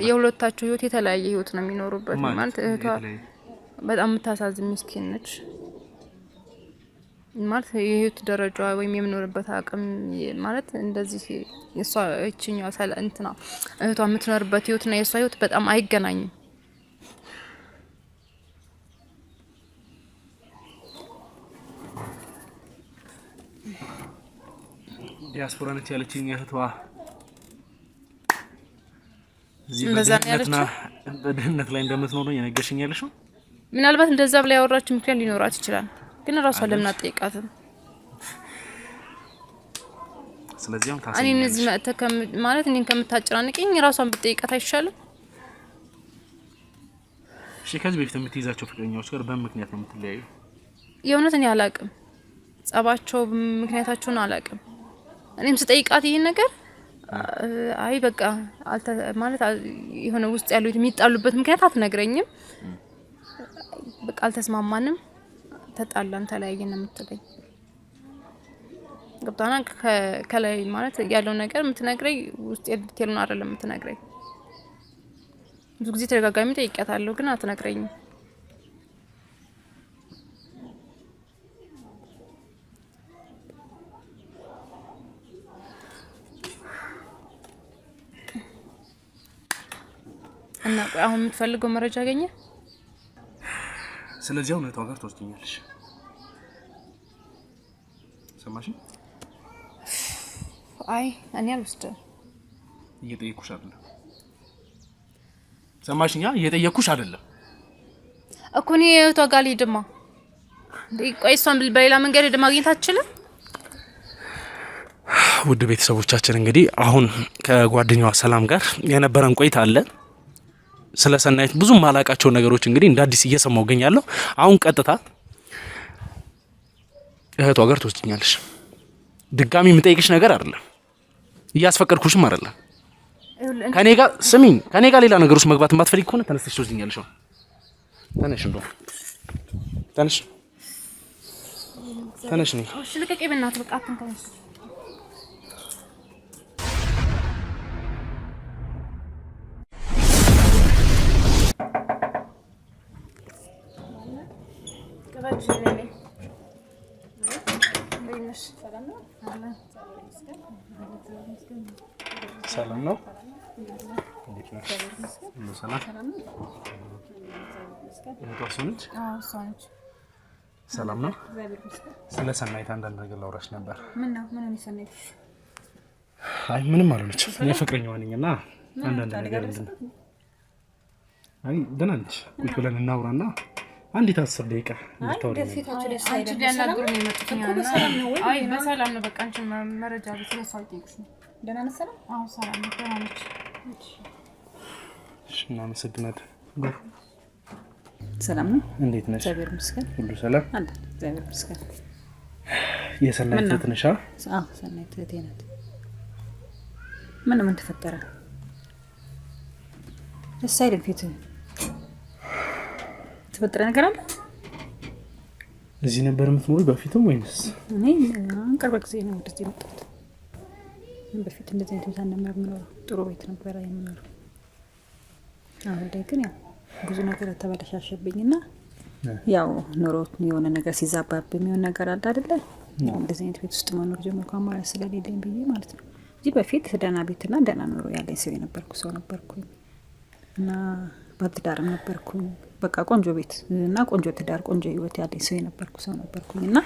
የሁለታቸው ህይወት የተለያየ ህይወት ነው የሚኖሩበት። ማለት እህቷ በጣም የምታሳዝን ምስኪን ነች። ማለት የህይወት ደረጃ ወይም የምኖርበት አቅም ማለት እንደዚህ እሷ እቺኛው እንትና እህቷ የምትኖርበት ህይወትና የእሷ ህይወት በጣም አይገናኝም።
ዲያስፖራ ነች ያለችኝ እህቷ እዚህ በድህነት ላይ እንደምትኖር ነው የነገርሽኝ ያለሽው።
ምናልባት እንደዛ ብላ ያወራችሁ ምክንያት ሊኖራት ይችላል፣ ግን ራሷን ለምን አትጠይቃትም?
ስለዚህ አሁን
እኔ እዚህ ማለት እኔን ከምታጨናንቀኝ ራሷን ብትጠይቃት አይሻልም?
እሺ ከዚህ በፊት የምትይዛቸው ፍቅረኛዎች ጋር በምን ምክንያት ነው የምትለያዩ?
የእውነት እኔ አላቅም፣ ጸባቸው ምክንያታቸውን አላቅም። እኔም ስጠይቃት ይሄን ነገር አይ በቃ ማለት የሆነ ውስጥ ያሉት የሚጣሉበት ምክንያት አትነግረኝም። በቃ አልተስማማንም፣ ተጣላን፣ ተለያየን ነው የምትለኝ። ገብታና ከላይ ማለት ያለው ነገር የምትነግረኝ ውስጥ ዲቴሉን አይደለም የምትነግረኝ። ብዙ ጊዜ ተደጋጋሚ ጠይቄያታለሁ ግን አትነግረኝም። እና አሁን የምትፈልገው መረጃ አገኘ?
ስለዚህ አሁን እህቷ ጋር ትወስጂኛለሽ። ሰማሽ?
አይ እኔ አልወስድም።
እየጠየኩሽ አይደለም። ሰማሽኛ? እየጠየኩሽ አይደለም
እኮ እኔ እህቷ ጋር ልሂድማ። ቆይ እሷን በሌላ መንገድ ሄደ ማግኘት አትችልም?
ውድ ቤተሰቦቻችን እንግዲህ አሁን ከጓደኛዋ ሰላም ጋር የነበረን ቆይታ አለ። ስለ ሰናይት ብዙ ማላቃቸው ነገሮች እንግዲህ እንደ አዲስ እየሰማው ገኛለሁ። አሁን ቀጥታ እህቷ ጋር ትወስጂኛለሽ። ድጋሚ የምጠይቅሽ ነገር አይደለም፣ እያስፈቀድኩሽም አይደለም። ከኔ ጋር ስሚኝ፣ ከኔ ጋር ሌላ ነገር ውስጥ መግባት የማትፈልጊ ከሆነ ተነስተሽ ትወስጂኛለሽ። ተነሽ፣ እንደው ተነሽ፣ ተነሽ ነው።
እሺ ልቀቀኝ በእናትህ፣ በቃ አትንከኝ።
ሰላም ነው? እንዴት ነሽ? ሰላም ሰላም ነው? ስለ ሰናይት አንዳንድ ነገር ላውራሽ ነበር።
ምን ነው? ምን ነው ሰናይት?
አይ ምንም አልሆነችም። እኔ ፍቅረኛዋ ነኝና አንዳንድ ነገር እንትን አይ ደህና ነች። ቁጭ ብለን እናውራና አንዲት 10 ደቂቃ እንድታወሪ ነው።
አንቺ ሊያናግሩ ነው የመጡት። አይ በሰላም ነው። በቃ አንቺ መረጃ ስለሷ አልጠይቅሽ ነው።
ደህና ነሽ? ሰላም?
አዎ ሰላም ነው። ደህና ነች።
እሺ እናመሰግናለን።
ሰላም ነው?
እንዴት ነሽ?
እግዚአብሔር ይመስገን።
ሁሉ ሰላም
አለ። እግዚአብሔር ይመስገን።
የሰናይት እህት ነሽ?
አዎ ሰናይት እህቴ ናት። ምን ተፈጠረ? ደስ አይልም ፊት ተፈጠረ ነገር አለ?
እዚህ ነበር የምትኖሪ በፊትም ወይንስ?
እኔ ቅርብ ጊዜ ነው ወደዚህ የመጣሁት። በፊት እንደዚህ አይነት ቦታ ነበር የምኖረው። ጥሩ ቤት ነበር የምኖረው። አሁን ላይ ግን ያው ብዙ ነገር ተበላሻሸብኝና ያው ኑሮ የሆነ ነገር ሲዛባብ የሚሆን ነገር አለ አይደለ? እንደዚህ አይነት ቤት ውስጥ መኖር ጀመርኩ አማራጭ ስለሌለኝ ብዬ ማለት ነው። እዚህ በፊት ደህና ቤትና ደህና ኑሮ ያለኝ ሰው ነበርኩኝ እና ባለትዳርም ነበርኩኝ። በቃ ቆንጆ ቤት እና ቆንጆ ትዳር ቆንጆ ህይወት ያለኝ ሰው ነበርኩኝ እና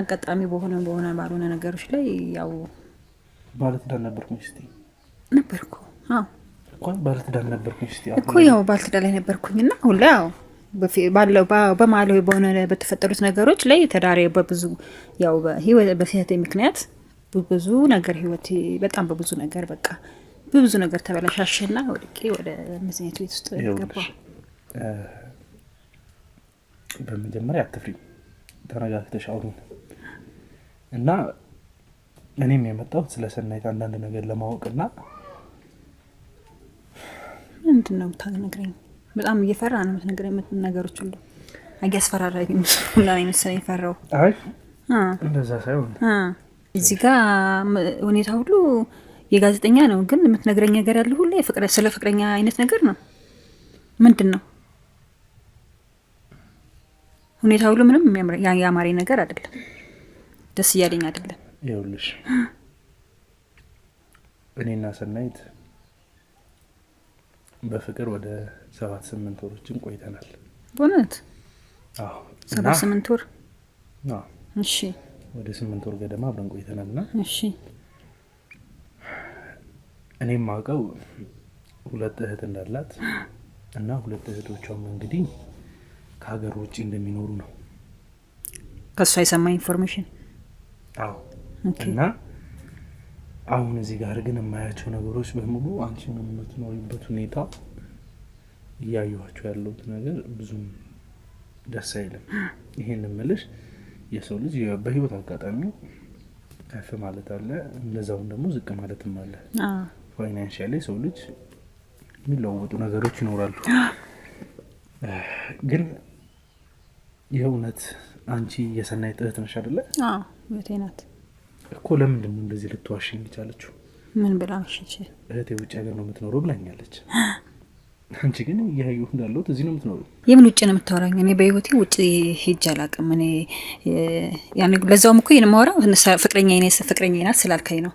አጋጣሚ ባልሆነ ነገሮች ላይ ያው
ባለትዳር ነበርኩኝ እስቲ
ነበርኩ። አዎ
እኮ ባለትዳር ነበርኩኝ እስቲ
እኮ ያው ባለትዳር ላይ ነበርኩኝና ሁሉ ያው በማለው በተፈጠሩት ነገሮች ላይ ተዳሬ በብዙ ያው በህይወት በሲያቴ ምክንያት ብዙ ነገር ህይወቴ በጣም በብዙ ነገር በቃ ብዙ ነገር ተበላሻሽና ወድቄ ወደ መዝናኛ ቤት ውስጥ ገባሁ።
በመጀመሪያ አትፍሪ፣ ተረጋግተሽ አውሪ እና እኔም የመጣሁት ስለ ሰናይት አንዳንድ ነገር ለማወቅና
ምንድነው ታነግረኝ? በጣም እየፈራ ነው የምትነግረኝ ነገሮች ሁሉ አያስፈራራኝ ሁላ ነው መሰለኝ ፈራው።
አይ እንደዛ ሳይሆን
እዚህ ጋር ሁኔታ ሁሉ የጋዜጠኛ ነው፣ ግን የምትነግረኝ ነገር ያለ ሁሉ ስለ ፍቅረኛ አይነት ነገር ነው። ምንድነው ሁኔታ ሁሉ ምንም ያማረኝ ነገር አይደለም፣ ደስ እያለኝ አይደለም።
ይኸውልሽ እኔና ሰናይት በፍቅር ወደ 7-8 ወሮችን ቆይተናል።
በእውነት?
አዎ
7-8 ወር?
አዎ።
እሺ
ወደ 8 ወር ገደማ አብረን ቆይተናልና
እሺ
እኔም ማውቀው ሁለት እህት እንዳላት እና ሁለት እህቶቿም እንግዲህ ከሀገር ውጭ እንደሚኖሩ ነው
ከሷ የሰማ ኢንፎርሜሽን።
አዎ እና አሁን እዚህ ጋር ግን የማያቸው ነገሮች በሙሉ አንቺ ምን የምትኖሪበት ሁኔታ እያየኋቸው ያለሁት ነገር ብዙም ደስ አይልም። ይሄን ምልሽ የሰው ልጅ በህይወት አጋጣሚ ከፍ ማለት አለ፣ እንደዛውም ደግሞ ዝቅ ማለትም አለ። ፋይናንሻሊ ሰው ልጅ የሚለወጡ ነገሮች ይኖራሉ። ግን የእውነት አንቺ የሰናይት እህት ነሽ አይደለ?
አዎ እህቴ ናት
እኮ። ለምንድን ነው እንደዚህ ልትዋሽኝ የቻለችው?
ምን ብላሽ?
እህቴ ውጭ ሀገር ነው የምትኖረው ብላኛለች። አንቺ ግን እያዩ እንዳለሁት እዚህ ነው የምትኖረው።
የምን ውጭ ነው የምታወራኝ? እኔ በህይወቴ ውጭ ሄጄ አላውቅም። እኔ ያን ለዛውም እኮ የማወራው ፍቅረኛዬ ናት ስላልከኝ ነው።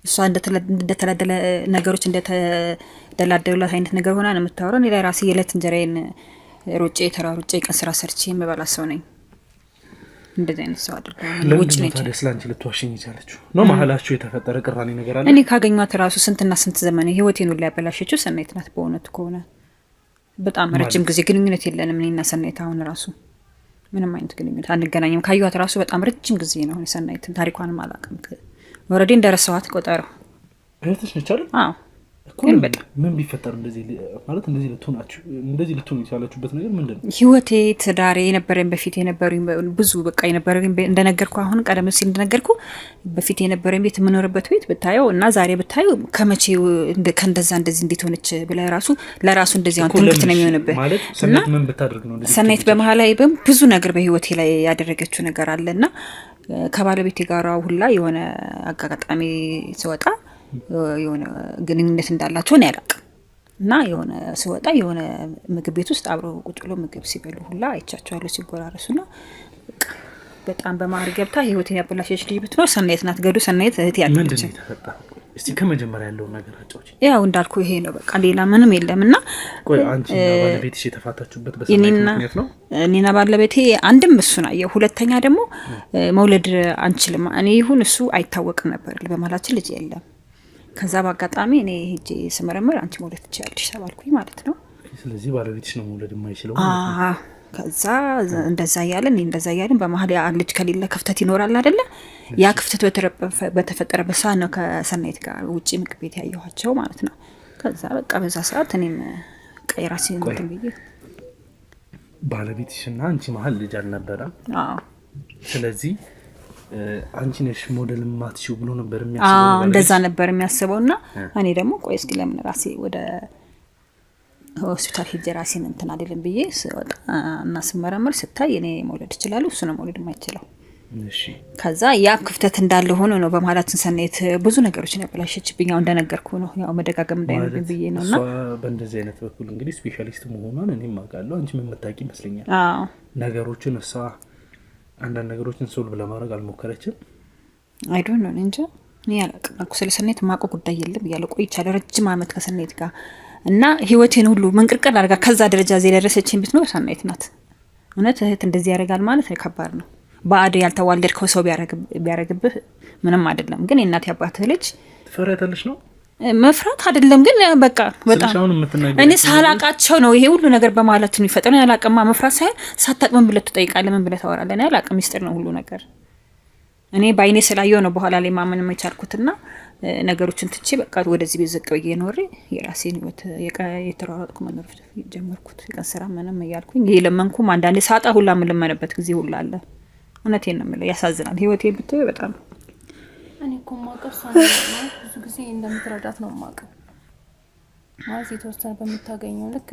እሷ እንደተላደለ ነገሮች እንደተደላደሉላት አይነት ነገር ሆና ነው የምታወራው። እኔ ለራሴ የዕለት እንጀራዬን ሮጬ ተራሮጬ ቀን ስራ ሰርቼ የምበላ ሰው ነኝ። እንደዚህ አይነት ሰው አይደለም። ውጭ ነኝ። ታዲያ ስላንቺ ልትዋሽኝ ይቻለችው ነው? መሀላችሁ የተፈጠረ ቅራኔ ነገር አለ? እኔ ካገኘኋት ራሱ ስንትና ስንት ዘመን ህይወቴን ሁሉ ያበላሸችው ሰናይት ናት። በእውነቱ ከሆነ በጣም ረጅም ጊዜ ግንኙነት የለንም እኔና ሰናይት። አሁን ራሱ ምንም አይነት ግንኙነት አንገናኝም። ካየኋት ራሱ በጣም ረጅም ጊዜ ነው። ሰናይትን ታሪኳንም አላውቅም። ወረዴ እንደረሳኋት ቆጠረው።
እህትሽ ነች አይደል? አዎ። ምን ቢፈጠር እንደዚህ ማለት እንደዚህ ልትሆን የቻላችሁበት ነገር ምንድን ነው? ህይወቴ
ትዳሬ የነበረኝ በፊት የነበረኝ ብዙ በቃ የነበረኝ እንደነገርኩ አሁን ቀደም ሲል እንደነገርኩ በፊት የነበረኝ ቤት የምኖርበት ቤት ብታየው እና ዛሬ ብታየው ከመቼው ከእንደዛ እንደዚህ እንዴት ሆነች ብለህ ለራሱ እንደዚህ አሁን ትንክት ነው የሚሆንብህ።
ማለት ሰናይት ምን ብታደርግ ነው እንደዚህ?
ሰናይት በመሀል ላይ ብዙ ነገር በህይወቴ ላይ ያደረገችው ነገር አለና ከባለቤቴ ጋር ሁላ የሆነ አጋጣሚ ሲወጣ የሆነ ግንኙነት እንዳላቸው ነው ያላቅም እና የሆነ ሲወጣ የሆነ ምግብ ቤት ውስጥ አብረው ቁጭ ብሎ ምግብ ሲበሉ ሁላ አይቻቸዋለሁ ሲጎራረሱና በጣም በማር ገብታ ህይወቴን ያበላሸች ልጅ ብትኖር ሰናይት ናት። ገዱ ሰናይት እህቴ ያለች።
ምንድን ነው የተፈጠረው? እስቲ ከመጀመሪያ ያለው ነገር አጫውጪ።
ያው እንዳልኩ ይሄ ነው በቃ ሌላ ምንም የለምና።
ቆይ አንቺ እና ባለቤትሽ የተፋታችሁበት በሰናይት ምክንያት ነው?
እኔና ባለቤቴ አንድም እሱ ነው ያው፣ ሁለተኛ ደግሞ መውለድ አንችልም እኔ ይሁን እሱ አይታወቅም ነበር። በመሀላችን ልጅ የለም። ከዛ በአጋጣሚ እኔ ሄጄ ስመረምር አንቺ መውለድ ትችያለሽ ተባልኩኝ ማለት ነው።
ስለዚህ ባለቤትሽ ነው መውለድ የማይችለው?
ከዛ እንደዛ እያለን በመሀል ያ ልጅ ከሌለ ክፍተት ይኖራል አይደለ? ያ ክፍተት በተፈጠረበት ሰዓት ነው ከሰናይት ጋር ውጪ ምግብ ቤት ያየኋቸው ማለት ነው። ከዛ በቃ በዛ ሰዓት እኔም ቀይራሲን እንትን ብዬ
ባለቤትሽና አንቺ መሀል ልጅ አልነበረም?
አዎ።
ስለዚህ አንቺ ነሽ ሞዴል ማትሽው ብሎ ነበር የሚያስበው?
አዎ እንደዛ ነበር የሚያስበውና እኔ ደግሞ ቆይ እስኪ ለምን ራሴ ወደ ሆስፒታል ሄጄ ራሴን እንትን አይደለም ብዬ ስወጣ እና ስመረምር ስታይ እኔ መውለድ እችላለሁ እሱ ነው መውለድ የማይችለው።
እሺ።
ከዛ ያ ክፍተት እንዳለ ሆኖ ነው በመሀላችን ሰናይት ብዙ ነገሮችን ያበላሸችብኝ። አሁን እንደነገርኩ ነው ያው መደጋገም እንዳይሆንብኝ ብዬ ነውና
እሷ በእንደዚህ አይነት በኩል እንግዲህ ስፔሻሊስት መሆኗን እኔም አውቃለሁ። አንቺ ምን መታቂ ይመስለኛል።
አዎ ነገሮችን
እሷ አንዳንድ ነገሮችን ሶልቭ ለማድረግ አልሞከረችም?
አይ ዶንት ኖ እንጂ እኔ አላውቅም። ስለ ሰናይት ማውቀው ጉዳይ የለም እያለ ቆይቻለሁ ረጅም አመት ከሰናይት ጋር እና ህይወቴን ሁሉ መንቅርቅር አድርጋ ከዛ ደረጃ እዚህ ያደረሰችኝ ብትኖር ሰናይት ናት። እውነት እህት እንደዚህ ያደርጋል ማለት ከባድ ነው። ባዕድ ያልተዋለድከው ሰው ቢያረግብህ ምንም አይደለም። ግን የእናት ያባትህ ልጅ
ትፈራታለሽ ነው?
መፍራት አይደለም ግን በቃ በጣም እኔ ሳላቃቸው ነው ይሄ ሁሉ ነገር በማለት ነው ይፈጠራል። ያላቀማ መፍራት ሳይሆን ሳታቅ ምን ብለህ ትጠይቃለህ? ምን ብለህ ታወራለህ? እኔ ያላቀም ሚስጥር ነው ሁሉ ነገር። እኔ ባይኔ ስላየው ነው በኋላ ላይ ማመን የቻልኩትና ነገሮችን ትቼ በቃ ወደዚህ ቤት ዝቅ ብዬ ኖሬ የራሴን ህይወት የተሯሯጥኩ መኖር ጀመርኩት። የቀን ስራ ምንም እያልኩኝ የለመንኩም አንዳንዴ ሳጣ ሁላ የምለመንበት ጊዜ ሁላ አለ። እውነቴን ነው የምልህ ያሳዝናል። ህይወቴ ብትይ በጣም
እኔ እኮ የማውቀው እሷ ብዙ ጊዜ እንደምትረዳት ነው የማውቀው። ማለት የተወሰነ በምታገኘው ልክ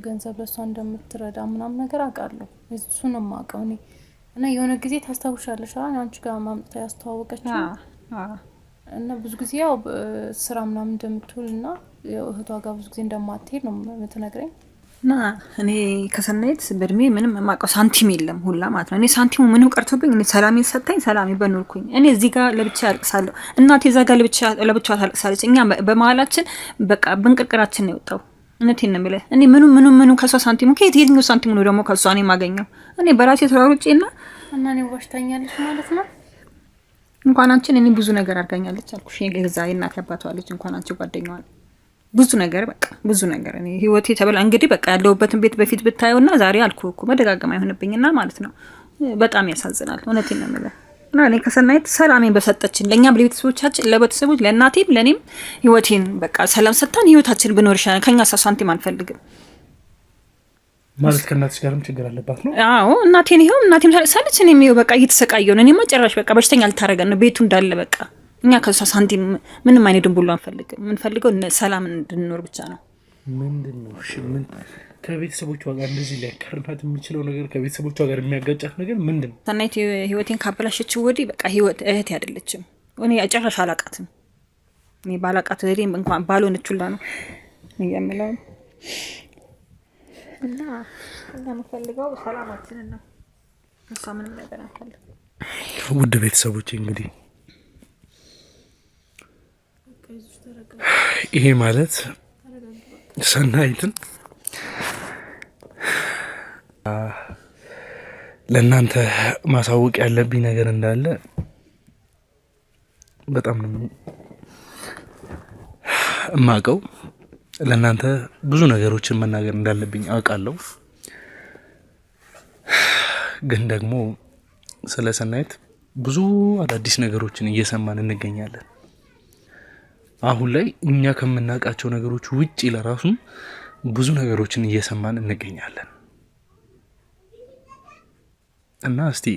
ገንዘብ ለእሷ እንደምትረዳ ምናምን ነገር አውቃለሁ። እሱ ነው የማውቀው እኔ እና የሆነ ጊዜ ታስታውሻለሽ አንቺ ጋር ማምጣት ያስተዋወቀችው እና ብዙ ጊዜ ያው ስራ ምናምን እንደምትውል እና እህቷ ጋር ብዙ ጊዜ እንደማትሄድ ነው የምትነግረኝ።
እና እኔ ከሰናይት በእድሜ ምንም የማውቀው ሳንቲም የለም ሁላ ማለት ነው። እኔ ሳንቲሙ ምንም ቀርቶብኝ እኔ ሰላሜን ሰጣኝ ሰላሜ በኖርኩኝ። እኔ እዚህ ጋር ለብቻ ያልቅሳለሁ፣ እናቴ እዛ ጋር ለብቻ ታልቅሳለች። እኛ በመሀላችን በቃ ብንቅርቅራችን ነው የወጣው። እውነቴን ነው የምልህ እኔ ምኑ ከሷ ሳንቲሙ ከየትኛው ሳንቲሙ ነው ደግሞ ከሷ እኔ የማገኘው? እኔ በራሴ ተሯሩጬና
እና እኔ ዋሽታኛለች ማለት ነው።
እንኳን አንቺን እኔ ብዙ ነገር አድርጋኛለች አልኩሽ። የገዛ የእናት አባቷ ልጅ እንኳን አንቺ ጓደኛዋ ብዙ ነገር በቃ ብዙ ነገር እኔ ህይወቴ ተበላ። እንግዲህ በቃ ያለሁበትን ቤት በፊት ብታየውና ዛሬ አልኩ እኮ መደጋገም አይሆንብኝና ማለት ነው። በጣም ያሳዝናል። እውነቴን ነው የምልህ። እና እኔ ከሰናይት ሰላሜን በሰጠችን ለእኛም ለቤተሰቦቻችን ለቤተሰቦች ለእናቴም ለእኔም ህይወቴን በቃ ሰላም ሰጥታን ህይወታችን ብኖር ይሻላል። ከኛ ሳንቲም አንፈልግም
ማለት ከእናትሽ ጋርም ችግር አለባት ነው?
አዎ እናቴን ይኸው እናቴም ታለቅሳለች። እኔም ይኸው በቃ እየተሰቃየሁ ነው። እኔማ ጭራሽ በቃ በሽተኛ ልታረገን ነው ቤቱ እንዳለ በቃ። እኛ ከሷ ሳንቲም ምንም አይነት ድንቡላ አንፈልግም። የምንፈልገው ሰላም እንድንኖር ብቻ ነው።
ምንድን ነው እሺ? ምን ከቤተሰቦቿ ጋር እንደዚህ ሊያቀርናት የሚችለው ነገር ከቤተሰቦቿ ጋር የሚያጋጫት ነገር ምንድን ነው?
ሰናይት ህይወቴን ካበላሸችው ወዲህ በቃ ህይወት እህቴ አይደለችም። እኔ ጭራሽ አላቃትም። እኔ ባላቃት እህቴ እንኳን ባልሆነችላ ነው የምለው። እና የምፈልገው ሰላማችንን ነው። እሷ ምንም ነገር አልፈልግም።
ውድ ቤተሰቦቼ እንግዲህ ይሄ ማለት ሰናይትን ለእናንተ ማሳወቅ ያለብኝ ነገር እንዳለ በጣም ነው እማቀው። ለእናንተ ብዙ ነገሮችን መናገር እንዳለብኝ አውቃለሁ። ግን ደግሞ ስለ ሰናይት ብዙ አዳዲስ ነገሮችን እየሰማን እንገኛለን። አሁን ላይ እኛ ከምናውቃቸው ነገሮች ውጪ ለራሱ ብዙ ነገሮችን እየሰማን እንገኛለን። እና እስቲ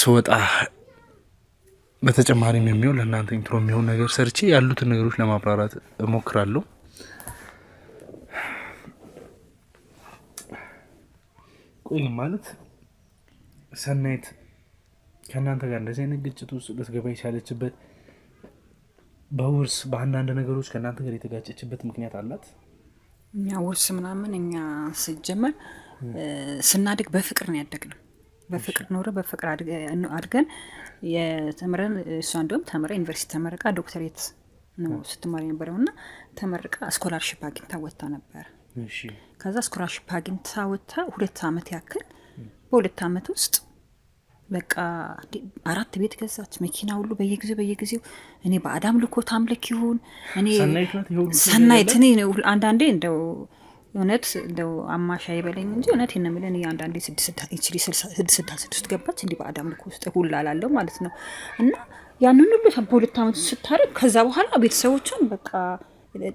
ስወጣ በተጨማሪም የሚሆን ለእናንተ ኢንትሮ የሚሆን ነገር ሰርቼ ያሉትን ነገሮች ለማብራራት እሞክራለሁ። ቆይ ማለት ሰናይት ከእናንተ ጋር እንደዚህ አይነት ግጭት ውስጥ ልትገባ የቻለችበት በውርስ በአንዳንድ ነገሮች ከእናንተ ጋር የተጋጨችበት ምክንያት አላት?
እኛ ውርስ ምናምን እኛ ስጀመር ስናድግ በፍቅር ነው ያደግነው። በፍቅር ኖረ በፍቅር አድገን የተምረን እሷ እንደውም ተምረ ዩኒቨርሲቲ ተመረቃ ዶክተሬት ነው ስትማር የነበረው እና ተመርቃ ስኮላርሽፕ አግኝታ ወጥታ ነበር። ከዛ ስኮላርሽፕ አግኝታ ወጥታ 2 አመት ያክል በ2 አመት ውስጥ በቃ 4 ቤት ገዛች፣ መኪና ሁሉ በየጊዜው እኔ በአዳም ልኮ ታምልክ ይሁን እኔ ሰናይት እኔ አንዳንዴ እንደው እውነት እንደው አማሻ ይበለኝ እንጂ እውነት የነምለን አንዳንዴ 6 ገባች እንዲህ በአዳም ልኮ ውስጥ ሁላ ላለው ማለት ነው። እና ያንን ሁሉ በ2 አመት ስታረግ ከዛ በኋላ ቤተሰቦቿን በቃ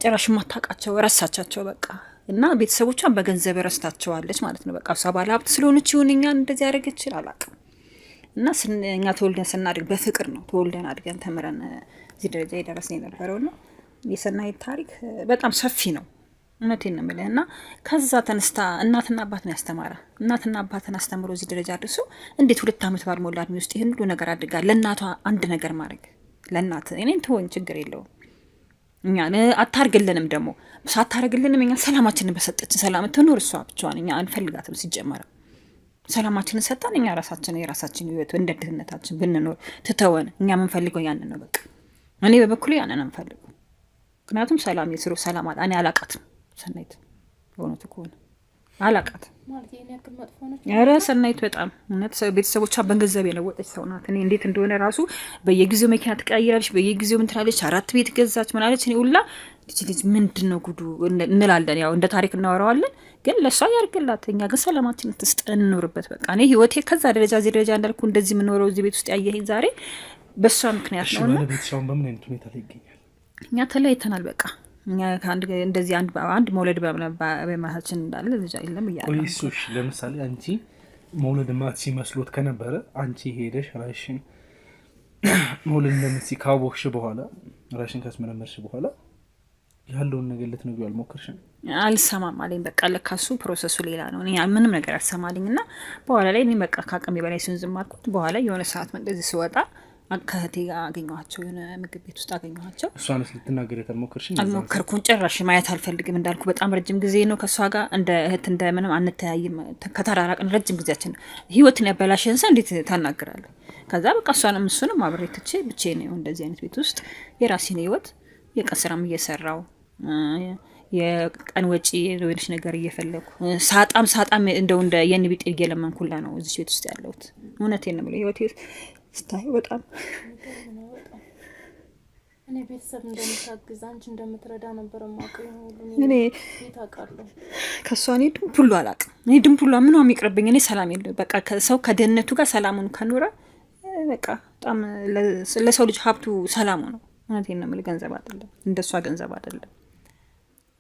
ጭራሽ ማታውቃቸው ረሳቻቸው በቃ። እና ቤተሰቦቿን በገንዘብ ረስታቸዋለች ማለት ነው። በቃ እሷ ባለ ሀብት ስለሆነች ይሁን እኛን እንደዚህ ያደረገች አላውቅም። እና እኛ ተወልደን ስናድግ በፍቅር ነው ተወልደን አድገን ተምረን እዚህ ደረጃ የደረስን የነበረው ነው። የሰናይት ታሪክ በጣም ሰፊ ነው። እውነቴን ነው የምልህ። እና ከዛ ተነስታ እናትና አባትን ያስተማረ እናትና አባትን አስተምሮ እዚህ ደረጃ አድርሶ እንዴት 2 አመት ባልሞላ እድሜ ውስጥ ይህን ሁሉ ነገር አድርጋ ለእናቷ አንድ ነገር ማድረግ ለእናት እኔን ትሆን ችግር የለውም እኛ አታርግልንም ደግሞ ሳታርግልንም እኛ ሰላማችንን በሰጠችን ሰላም ትኖር እሷ ብቻዋን እኛ አንፈልጋትም ሲጀመር ሰላማችንን ሰጣን። እኛ የራሳችን ህይወት እንደ ድህነታችን ብንኖር ትተወን እኛ የምንፈልገው ያንን ነው በቃ። እኔ በበኩሌ ያንን አንፈልገው። ምክንያቱም ሰላም የስሩ ሰላም እኔ አላቃትም ሰናይት በእውነቱ ከሆነ አላቃትም ማለት የኔ ያክል መጥፎ ነች። ኧረ ሰናይት በጣም እውነት ቤተሰቦቿ በገንዘብ የለወጠች ሰው ናት። እኔ እንዴት እንደሆነ ራሱ በየጊዜው መኪና ትቀያየራለች፣ በየጊዜው ምን ትላለች፣ 4 ቤት ገዛች ምናለች። እኔ ሁላ ልጅ ምንድነው ጉዱ እንላለን። ያው እንደ ታሪክ እናወራዋለን። ግን ለሷ ያርግላት። እኛ ግን ሰላማችን ተስጠን እንኖርበት በቃ። እኔ ህይወቴ ከዛ ደረጃ እዚህ ደረጃ እንዳልኩ እንደዚህ የምኖረው እዚህ ቤት ውስጥ ያየኸኝ ዛሬ በሷ ምክንያት ነው። እና
ቤተሰቡን በምን አይነት ሁኔታ ላይ ይገኛል?
እኛ ተለያይተናል በቃ። እኛ እንደዚህ አንድ መውለድ በማታችን እንዳለ ልጅ አይደለም ይያል።
እሺ ለምሳሌ አንቺ መውለድ ማት ሲመስሎት ከነበረ አንቺ ሄደሽ ራሽን መውለድ እንደምትሲ ካወቅሽ በኋላ ራሽን ካስመረመርሽ በኋላ ያለውን ነገር ልትነግሪው አልሞከርሽም?
አልሰማም አለኝ በቃ። ለካሱ ፕሮሰሱ ሌላ ነው። እኔ ምንም ነገር አልሰማልኝና በኋላ ላይ እኔ በቃ ካቀሜ በላይ ዝም አልኩት። በኋላ የሆነ ሰዓት እንደዚህ ስወጣ ከእህቴ ጋር አገኘኋቸው። የሆነ ምግብ ቤት ውስጥ አገኘኋቸው።
እሷንስ ልትናገር አልሞከርሽም?
አልሞከርኩም ጭራሽ። ማየት አልፈልግም እንዳልኩ በጣም ረጅም ጊዜ ነው ከእሷ ጋር እንደ እህት እንደ ምንም አንተያይም። ከተራራቅን ረጅም ጊዜያችን ህይወትን ያበላሸን ሰው እንዴት ታናግራለህ? ከዛ በቃ እሷንም እሱንም አብሬ ትቼ ብቻዬን ነው እንደዚህ አይነት ቤት ውስጥ የራሴን ህይወት የቀን ስራም እየሰራው የቀን ወጪ ወይንሽ ነገር እየፈለኩ ሳጣም እንደው እንደ የንቢጤ እየለመንኩላ ነው እዚህ ቤት ውስጥ ያለሁት። እውነቴን ነው የምለው ህይወቴ ስታይ በጣም
እኔ ቤተሰብ እንደምታግዝ አንቺ እንደምትረዳ ነበር ማቀኝ ሁሉ
እኔ
ታውቃለህ
ከሷ እኔ ድንቡላ አላውቅም። እኔ ድንቡላ ምንም የሚቀርብኝ እኔ ሰላም የለም። በቃ ከሰው ከደህንነቱ ጋር ሰላሙን ከኖረ በቃ በጣም ለሰው ልጅ ሀብቱ ሰላሙ ነው። እውነቴን ነው የምልህ፣ ገንዘብ አይደለም፣ እንደሷ ገንዘብ አይደለም።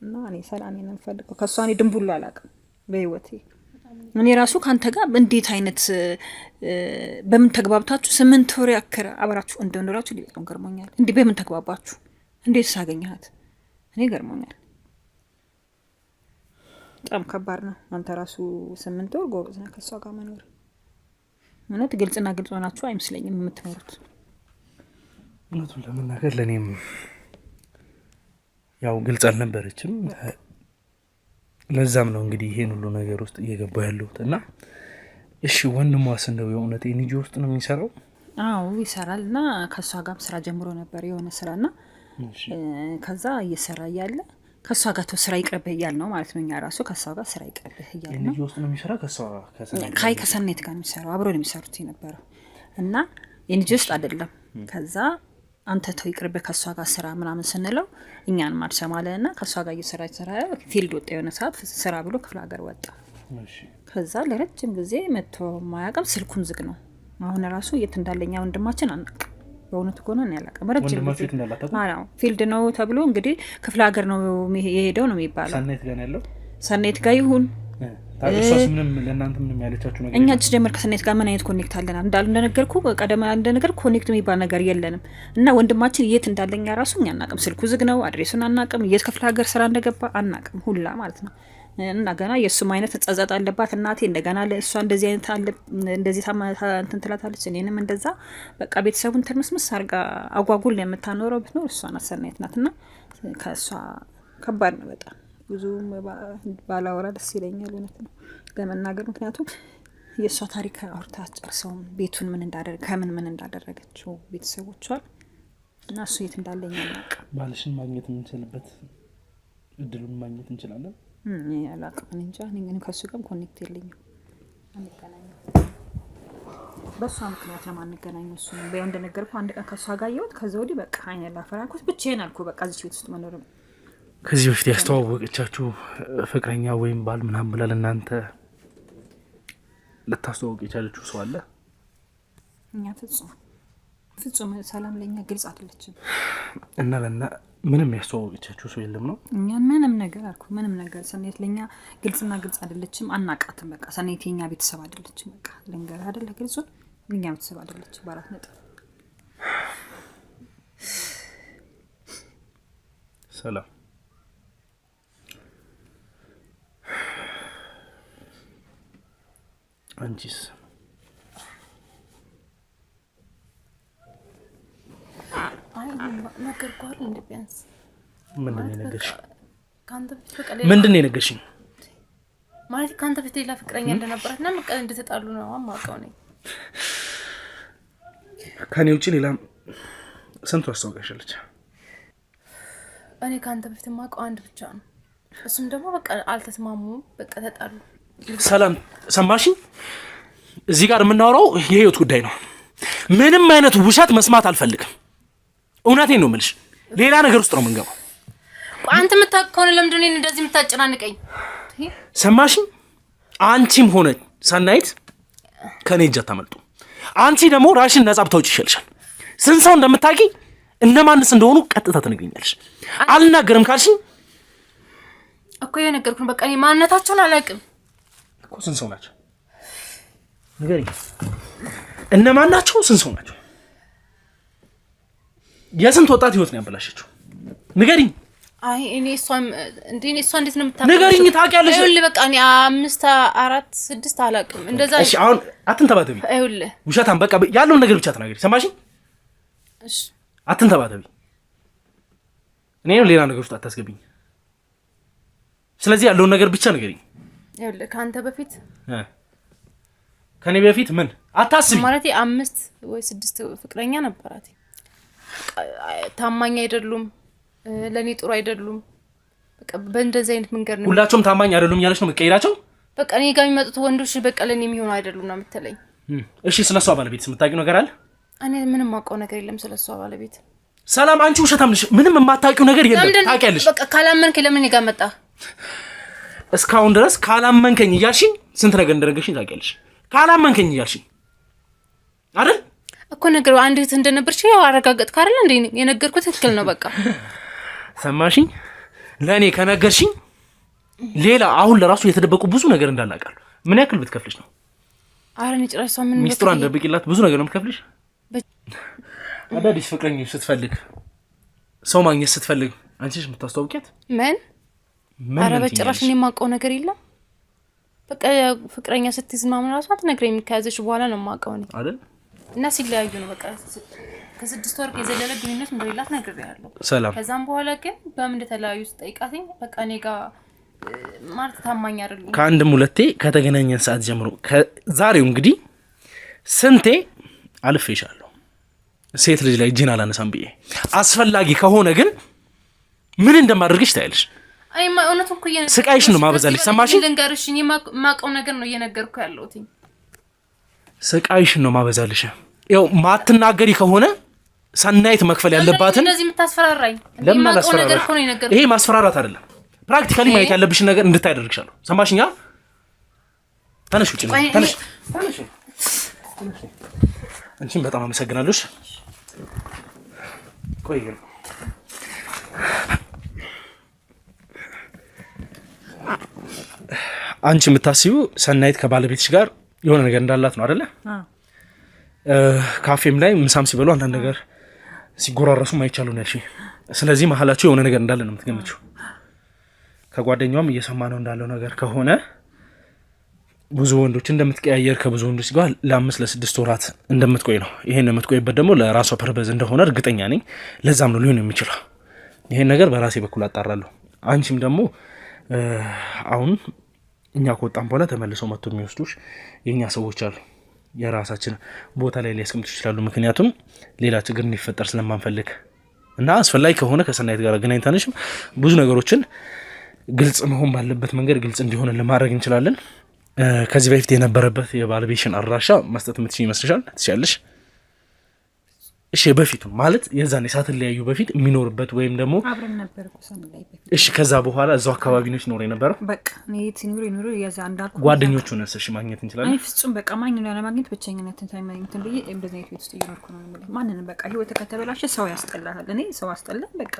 እና እኔ ሰላም ነው የምፈልገው። ከሷ እኔ ድንቡላ አላውቅም በህይወቴ። እኔ ራሱ ካንተ ጋር እንዴት አይነት በምን ተግባብታችሁ 8 ወር ያክል አብራችሁ እንደኖራችሁ ሊበጣም ገርሞኛል። እንዴ በምን ተግባባችሁ? እንዴት ሳገኛት? እኔ ገርሞኛል። በጣም ከባድ ነው። አንተ ራሱ 8 ወር ጎበዝ ነህ ከሷ ጋር መኖር። ማለት ግልጽና ግልጽ ሆናችሁ አይመስለኝም የምትኖሩት።
እውነቱን ለመናገር ለኔም ያው ግልጽ አልነበረችም። ለዛም ነው እንግዲህ ይሄን ሁሉ ነገር ውስጥ እየገባው ያለሁት። እና እሺ ወንድሟስ እንደው የእውነት ኤንጂ ውስጥ ነው የሚሰራው?
አዎ ይሰራልና ከሷ ጋር ስራ ጀምሮ ነበር የሆነ ስራና ከዛ እየሰራ ያለ ከሷ ጋር ስራ ይቅርብህ እያል ነው ማለት ነው። እኛ ራሱ ከሷ ጋር ስራ ይቅርብህ እያል ነው።
ኤንጂ ውስጥ ነው የሚሰራ ከሷ
ከሰኔት ጋር የሚሰራው አብሮ ነው የሚሰሩት የነበረው እና ኤንጂ ውስጥ አይደለም። ከዛ አንተ ተው ይቅርብህ ከሷ ጋር ስራ ምናምን ስንለው እኛን ማድሰማለና ከሷ ጋር እየሰራ ፊልድ ወጣ የሆነ ሰዓት ስራ ብሎ ክፍለ ሀገር ወጣ። ከዛ ለረጅም ጊዜ መጥቶ ማያውቅም፣ ስልኩም ዝግ ነው። አሁን ራሱ የት እንዳለኛ ወንድማችን አናውቅም። በእውነቱ ከሆነ ነው ያላቀም ረጅም ጊዜ ፊልድ ነው ተብሎ እንግዲህ ክፍለ ሀገር ነው የሄደው ነው የሚባለው።
ሰኔት ጋር ያለው
ሰኔት ጋር ይሁን
ታዲያስ ምንም ለእናንተ ምንም ያለቻችሁ ነገር
እኛ ጀመር ከሰኔት ጋር ምን አይነት ኮኔክት አለና እንደነገርኩ ቀደም እንደነገርኩ ኮኔክት የሚባል ነገር የለንም። እና ወንድማችን የት እንዳለኛ ራሱ እኛ አናውቅም። ስልኩ ዝግ ነው፣ አድሬሱን አናውቅም፣ የት ክፍለ ሀገር ስራ እንደገባ አናውቅም ሁላ ማለት ነው። እና ገና የሱም አይነት ጸጸት አለባት እናቴ። እንደገና ለእሷ እንደዚህ አይነት አለ እንደዚህ እንትን ትላታለች፣ እኔንም እንደዛ በቃ ቤተሰቡን ትርምስምስ አርጋ አጓጉል የምታኖረው ብትኖር እሷ ናት፣ ሰናይት ናትና ከእሷ ከባድ ነው በጣም። ብዙ ባላወራ ደስ ይለኛል እውነት ነው ለመናገር። ምክንያቱም የእሷ ታሪክ አውርታ ጨርሰውም ቤቱን ምን እንዳደረገ ከምን እንዳደረገችው ቤተሰቦቿን እና እሱ የት እንዳለኝ አላውቅ።
ባልሽን ማግኘት የምንችልበት እድሉን ማግኘት እንችላለን?
አላውቅም እንጃ። እኔ ከእሱ ጋርም ኮኔክት የለኝም፣ አንገናኝም። በእሷ ምክንያት ለማንገናኘው እሱ ነው። በያው እንደነገርኩ አንድ ቀን ከእሷ ጋር አየሁት። ከዛ ወዲህ በቃ አይኔ ላፈራኩት ብቻዬን አልኩ። በቃ እዚህ ቤት ውስጥ መኖር
ከዚህ በፊት ያስተዋወቀቻችሁ ፍቅረኛ ወይም ባል ምናምን ብላ ለእናንተ ልታስተዋወቅ የቻለችው ሰው አለ?
እኛ ፍጹም ሰላም ለኛ ግልጽ አይደለችም።
እና ለና ምንም ያስተዋወቀቻችሁ ሰው የለም ነው?
እኛ ምንም ነገር አልኩ ምንም ነገር ሰኔት ለኛ ግልጽና ግልጽ አይደለችም። አናቃትም። በቃ ሰኔት የኛ ቤተሰብ አይደለችም። በቃ ልንገር አይደለ ግልጹ እኛ ቤተሰብ አይደለችም። በአራት ነጥብ
ሰላም አንቺስ?
ነገር ጓል እንደ ቢያንስ
ምንድን ነው የነገርሽ?
ካንተ ፍቅር
ምንድን ነው የነገርሽኝ?
ማለት ካንተ ፍቅር ሌላ ፍቅረኛ እንደነበራትና መቀለ እንደተጣሉ ነው አማውቀው ነኝ።
ከኔ ውጪ ሌላ ስንት አስተዋወቀሻለች?
እኔ ካንተ በፊት ማውቀው አንድ ብቻ ነው። እሱም ደግሞ በቃ አልተስማሙም፣ በቃ ተጣሉ።
ሰላም ሰማሽኝ? እዚህ ጋር የምናወራው የህይወት ጉዳይ ነው። ምንም አይነት ውሸት መስማት አልፈልግም። እውነቴን ነው የምልሽ። ሌላ ነገር ውስጥ ነው የምንገባው።
አንተ የምታውቅ ከሆነ ለምንድን ነው እንደዚህ የምታጨናንቀኝ?
ሰማሽኝ? አንቺም ሆነ ሰናይት ከኔ እጅ አታመልጡ። አንቺ ደግሞ ራሽን ነጻ ብታውጪ ይሻልሻል። ስንት ሰው እንደምታውቂ እነማንስ እንደሆኑ ቀጥታ ትነግሪኛለሽ። አልናገርም ካልሽኝ
እኮ የነገርኩን በቃ እኔ ማንነታቸውን አላውቅም
እኮ። ስንት ሰው ናቸው ንገሪኝ። እነማን ናቸው? ስንት ሰው ናቸው? የስንት ወጣት ህይወት ነው ያበላሸችው? ንገሪኝ።
አይ እኔ እሷም እሷ እንዴት ነው የምታውቀው?
ንገሪኝ። ታውቂያለሽ?
ይኸውልህ በቃ እኔ 5 4 6 አላውቅም እንደዛ።
እሺ አሁን አትንተባተቢ።
ይኸውልህ
ውሸታም በቃ ያለውን ነገር ብቻ ተናገሪ። ሰማሽኝ?
እሺ
አትንተባተቢ። እኔ ነው ሌላ ነገር ውስጥ አታስገቢኝ። ስለዚህ ያለውን ነገር ብቻ ንገሪኝ።
ይኸውልህ ካንተ በፊት
ከኔ በፊት ምን አታስቢ።
ማለት 5 ወይ 6 ፍቅረኛ ነበራት። ታማኝ አይደሉም፣ ለኔ ጥሩ አይደሉም። በቃ በእንደዚህ አይነት መንገድ ነው።
ሁላቸውም ታማኝ አይደሉም ያለሽ ነው መቀየራቸው።
በቃ እኔ ጋር የሚመጡት ወንዶች በቃ ለኔ የሚሆኑ አይደሉም ነው የምትለኝ።
እሺ ስለሷ ባለቤት የምታውቂው ነገር አለ?
እኔ ምንም ማውቀው ነገር የለም ስለሷ ባለቤት።
ሰላም አንቺ ውሸታም ነሽ። ምንም የማታውቂው ነገር የለም። ታውቂያለሽ።
በቃ ካላመንከኝ ለምን ይጋ መጣ?
እስካሁን ድረስ ካላመንከኝ እያልሽኝ ስንት ነገር እንደነገርሽኝ ታውቂያለሽ። ካላመንከኝ እያልሽኝ አይደል
እኮ ነገር አንድ እህት እንደነበርሽ ያው አረጋገጥክ አይደል እንዴ? የነገርኩት ትክክል ነው። በቃ
ሰማሽኝ? ለኔ ከነገርሽኝ ሌላ አሁን ለራሱ የተደበቁ ብዙ ነገር እንዳላቃለሁ። ምን ያክል ብትከፍልሽ ነው?
አረን ይጭራሽ ምን
ሚስጥሯን ደብቂላት ብዙ ነገር ነው የምትከፍልሽ። አዳዲስ ፍቅረኞች ስትፈልግ ሰው ማግኘት ስትፈልግ አንቺሽ የምታስተዋውቂያት
ምን? አረ በጭራሽ እኔ የማውቀው ነገር የለም። በቃ ፍቅረኛ ስትይዝ ምናምን ራሱ አትነግረኝም። ከያዘሽ በኋላ ነው የማውቀው እኔ አይደል? እና ሲለያዩ ነው በቃ ከ6 ወር የዘለለ ግንኙነት እንደሌላት ነግሬያለሁ።
ሰላም
ከዛም በኋላ ግን በምን እንደተለያዩ ስጠይቃትኝ በቃ እኔ ጋር ማለት ታማኝ አይደለም።
ከአንድም ሁለቴ ከተገናኘን ሰዓት ጀምሮ ከዛሬው እንግዲህ ስንቴ አልፌሻለሁ። ሴት ልጅ ላይ እጄን አላነሳም ብዬ አስፈላጊ ከሆነ ግን ምን እንደማደርግሽ ታያለሽ።
አይ ማውነቱ እኮ
ስቃይሽ ነው ማበዛልሽ። ሰማሽኝ?
ልንገርሽ እኔ ማውቀው ነገር ነው እየነገርኩ ያለሁት።
ስቃይሽ ነው ማበዛልሽ። ያው ማትናገሪ ከሆነ ሰናይት መክፈል ያለባትን
እንደዚህ የምታስፈራራኝ
ለምን አላስፈራራሽ? ይሄ ማስፈራራት አይደለም። ፕራክቲካሊ ማየት ያለብሽን ነገር እንድታደርግሻለሁ። ሰማሽኛ? ተነሽ ውጪ። ተነሽ ተነሽ። አንቺም በጣም አመሰግናለሁ። ቆይ ግን አንቺ የምታስቢው ሰናይት ከባለቤትሽ ጋር የሆነ ነገር እንዳላት ነው አይደለ? ካፌም ላይ ምሳም ሲበሉ አንዳንድ ነገር ሲጎራረሱ ማይቻሉ ነው ያልሽኝ። ስለዚህ መሀላችሁ የሆነ ነገር እንዳለ ነው የምትገምቺው። ከጓደኛዋም እየሰማ ነው እንዳለው ነገር ከሆነ ብዙ ወንዶች እንደምትቀያየር ከብዙ ወንዶች ጋር ለ5 ለ6 ወራት እንደምትቆይ ነው። ይሄን የምትቆይበት ደግሞ ለራሷ ፐርፐዝ እንደሆነ እርግጠኛ ነኝ። ለዛም ነው ሊሆን የሚችለው። ይሄን ነገር በራሴ በኩል አጣራለሁ። አንቺም ደግሞ አሁን እኛ ከወጣን በኋላ ተመልሰው መጥቶ የሚወስዱሽ የኛ ሰዎች አሉ። የራሳችን ቦታ ላይ ሊያስቀምጡ ይችላሉ። ምክንያቱም ሌላ ችግር እንዲፈጠር ስለማንፈልግ እና አስፈላጊ ከሆነ ከሰናይት ጋር አገናኝተንሽም ብዙ ነገሮችን ግልጽ መሆን ባለበት መንገድ ግልጽ እንዲሆን ለማድረግ እንችላለን። ከዚህ በፊት የነበረበት የባለቤትሽን አድራሻ መስጠት የምትችይ ይመስልሻል? ትችያለሽ? እሺ በፊቱ ማለት የዛኔ ሳትለያዩ በፊት የሚኖርበት ወይም ደግሞ
አብረን ነበር እኮ ሰንላይ በፊት።
እሺ ከዛ በኋላ እዛው አካባቢ ነው ሲኖር የነበረው።
በቃ እኔ ሲኖር የዛ እንዳልኩ
ጓደኞቹን እሺ ማግኘት እንችላለን።
አይ ፍጹም በቃ ማንንም ለማግኘት ብቸኝነትን ታይማኝትን ብዬ እንደዚህ አይነት ቤት ውስጥ እየኖርኩ ነው ማለት ማንንም በቃ ህይወት ከተበላሸ ሰው ያስጠላል። እኔ ሰው አስጠላኝ በቃ።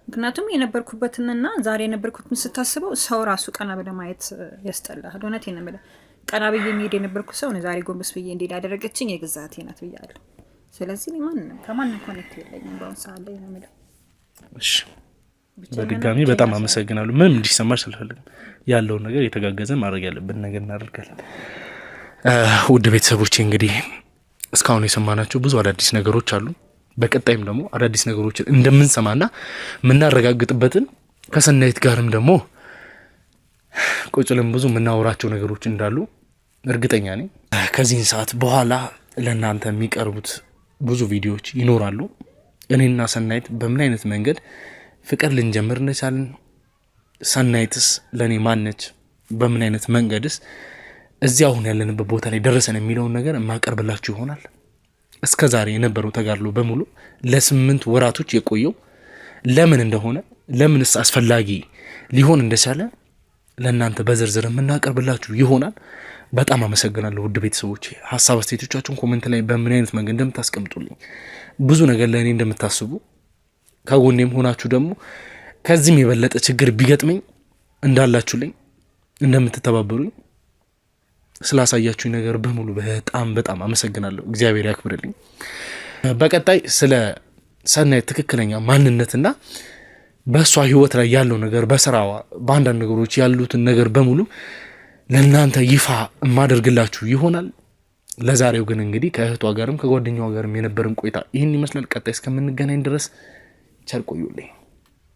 ምክንያቱም የነበርኩበትንና ዛሬ የነበርኩትን ስታስበው ሰው ራሱ ቀና ብለ ማየት ያስጠላል። እውነቴን ነው የምልህ። ቀና ብዬ የሚሄድ የነበርኩ ሰው ነው ዛሬ ጎንበስ ብዬ እንዴት ያደረገችኝ የግዛቴ ናት ብያለሁ። ስለዚህ ማንንም ከማንም ኮኔክት የለኝም በአሁን ሰዓት ላይ ነው የምልህ።
እሺ በድጋሚ በጣም አመሰግናለሁ። ምንም እንዲሰማሽ አልፈልግም። ያለውን ነገር የተጋገዘ ማድረግ ያለብን ነገር እናደርጋለን። ውድ ቤተሰቦቼ እንግዲህ እስካሁን የሰማናቸው ብዙ አዳዲስ ነገሮች አሉ። በቀጣይም ደግሞ አዳዲስ ነገሮችን እንደምንሰማና የምናረጋግጥበትን ከሰናይት ጋርም ደግሞ ቁጭልም ብዙ የምናወራቸው ነገሮች እንዳሉ እርግጠኛ ነኝ። ከዚህን ሰዓት በኋላ ለእናንተ የሚቀርቡት ብዙ ቪዲዮዎች ይኖራሉ። እኔና ሰናይት በምን አይነት መንገድ ፍቅር ልንጀምር እንደቻልን፣ ሰናይትስ ለእኔ ማነች፣ በምን አይነት መንገድስ እዚህ አሁን ያለንበት ቦታ ላይ ደረሰን የሚለውን ነገር የማቀርብላችሁ ይሆናል። እስከ ዛሬ የነበረው ተጋድሎ በሙሉ ለ8 ወራቶች የቆየው ለምን እንደሆነ ለምንስ አስፈላጊ ሊሆን እንደቻለ ለእናንተ በዝርዝር የምናቀርብላችሁ ይሆናል። በጣም አመሰግናለሁ ውድ ቤተሰቦች። ሀሳብ አስተያየቶቻችሁን ኮሜንት ላይ በምን አይነት መንገድ እንደምታስቀምጡልኝ፣ ብዙ ነገር ለእኔ እንደምታስቡ፣ ከጎኔም ሆናችሁ ደግሞ ከዚህም የበለጠ ችግር ቢገጥመኝ እንዳላችሁልኝ እንደምትተባበሩኝ ስላሳያችሁኝ ነገር በሙሉ በጣም በጣም አመሰግናለሁ። እግዚአብሔር ያክብርልኝ። በቀጣይ ስለ ሰናይት ትክክለኛ ማንነትና በእሷ ህይወት ላይ ያለው ነገር፣ በስራዋ በአንዳንድ ነገሮች ያሉትን ነገር በሙሉ ለእናንተ ይፋ የማደርግላችሁ ይሆናል። ለዛሬው ግን እንግዲህ ከእህቷ ጋርም ከጓደኛዋ ጋርም የነበረን ቆይታ ይህን ይመስላል። ቀጣይ እስከምንገናኝ ድረስ ቸር ቆዩልኝ።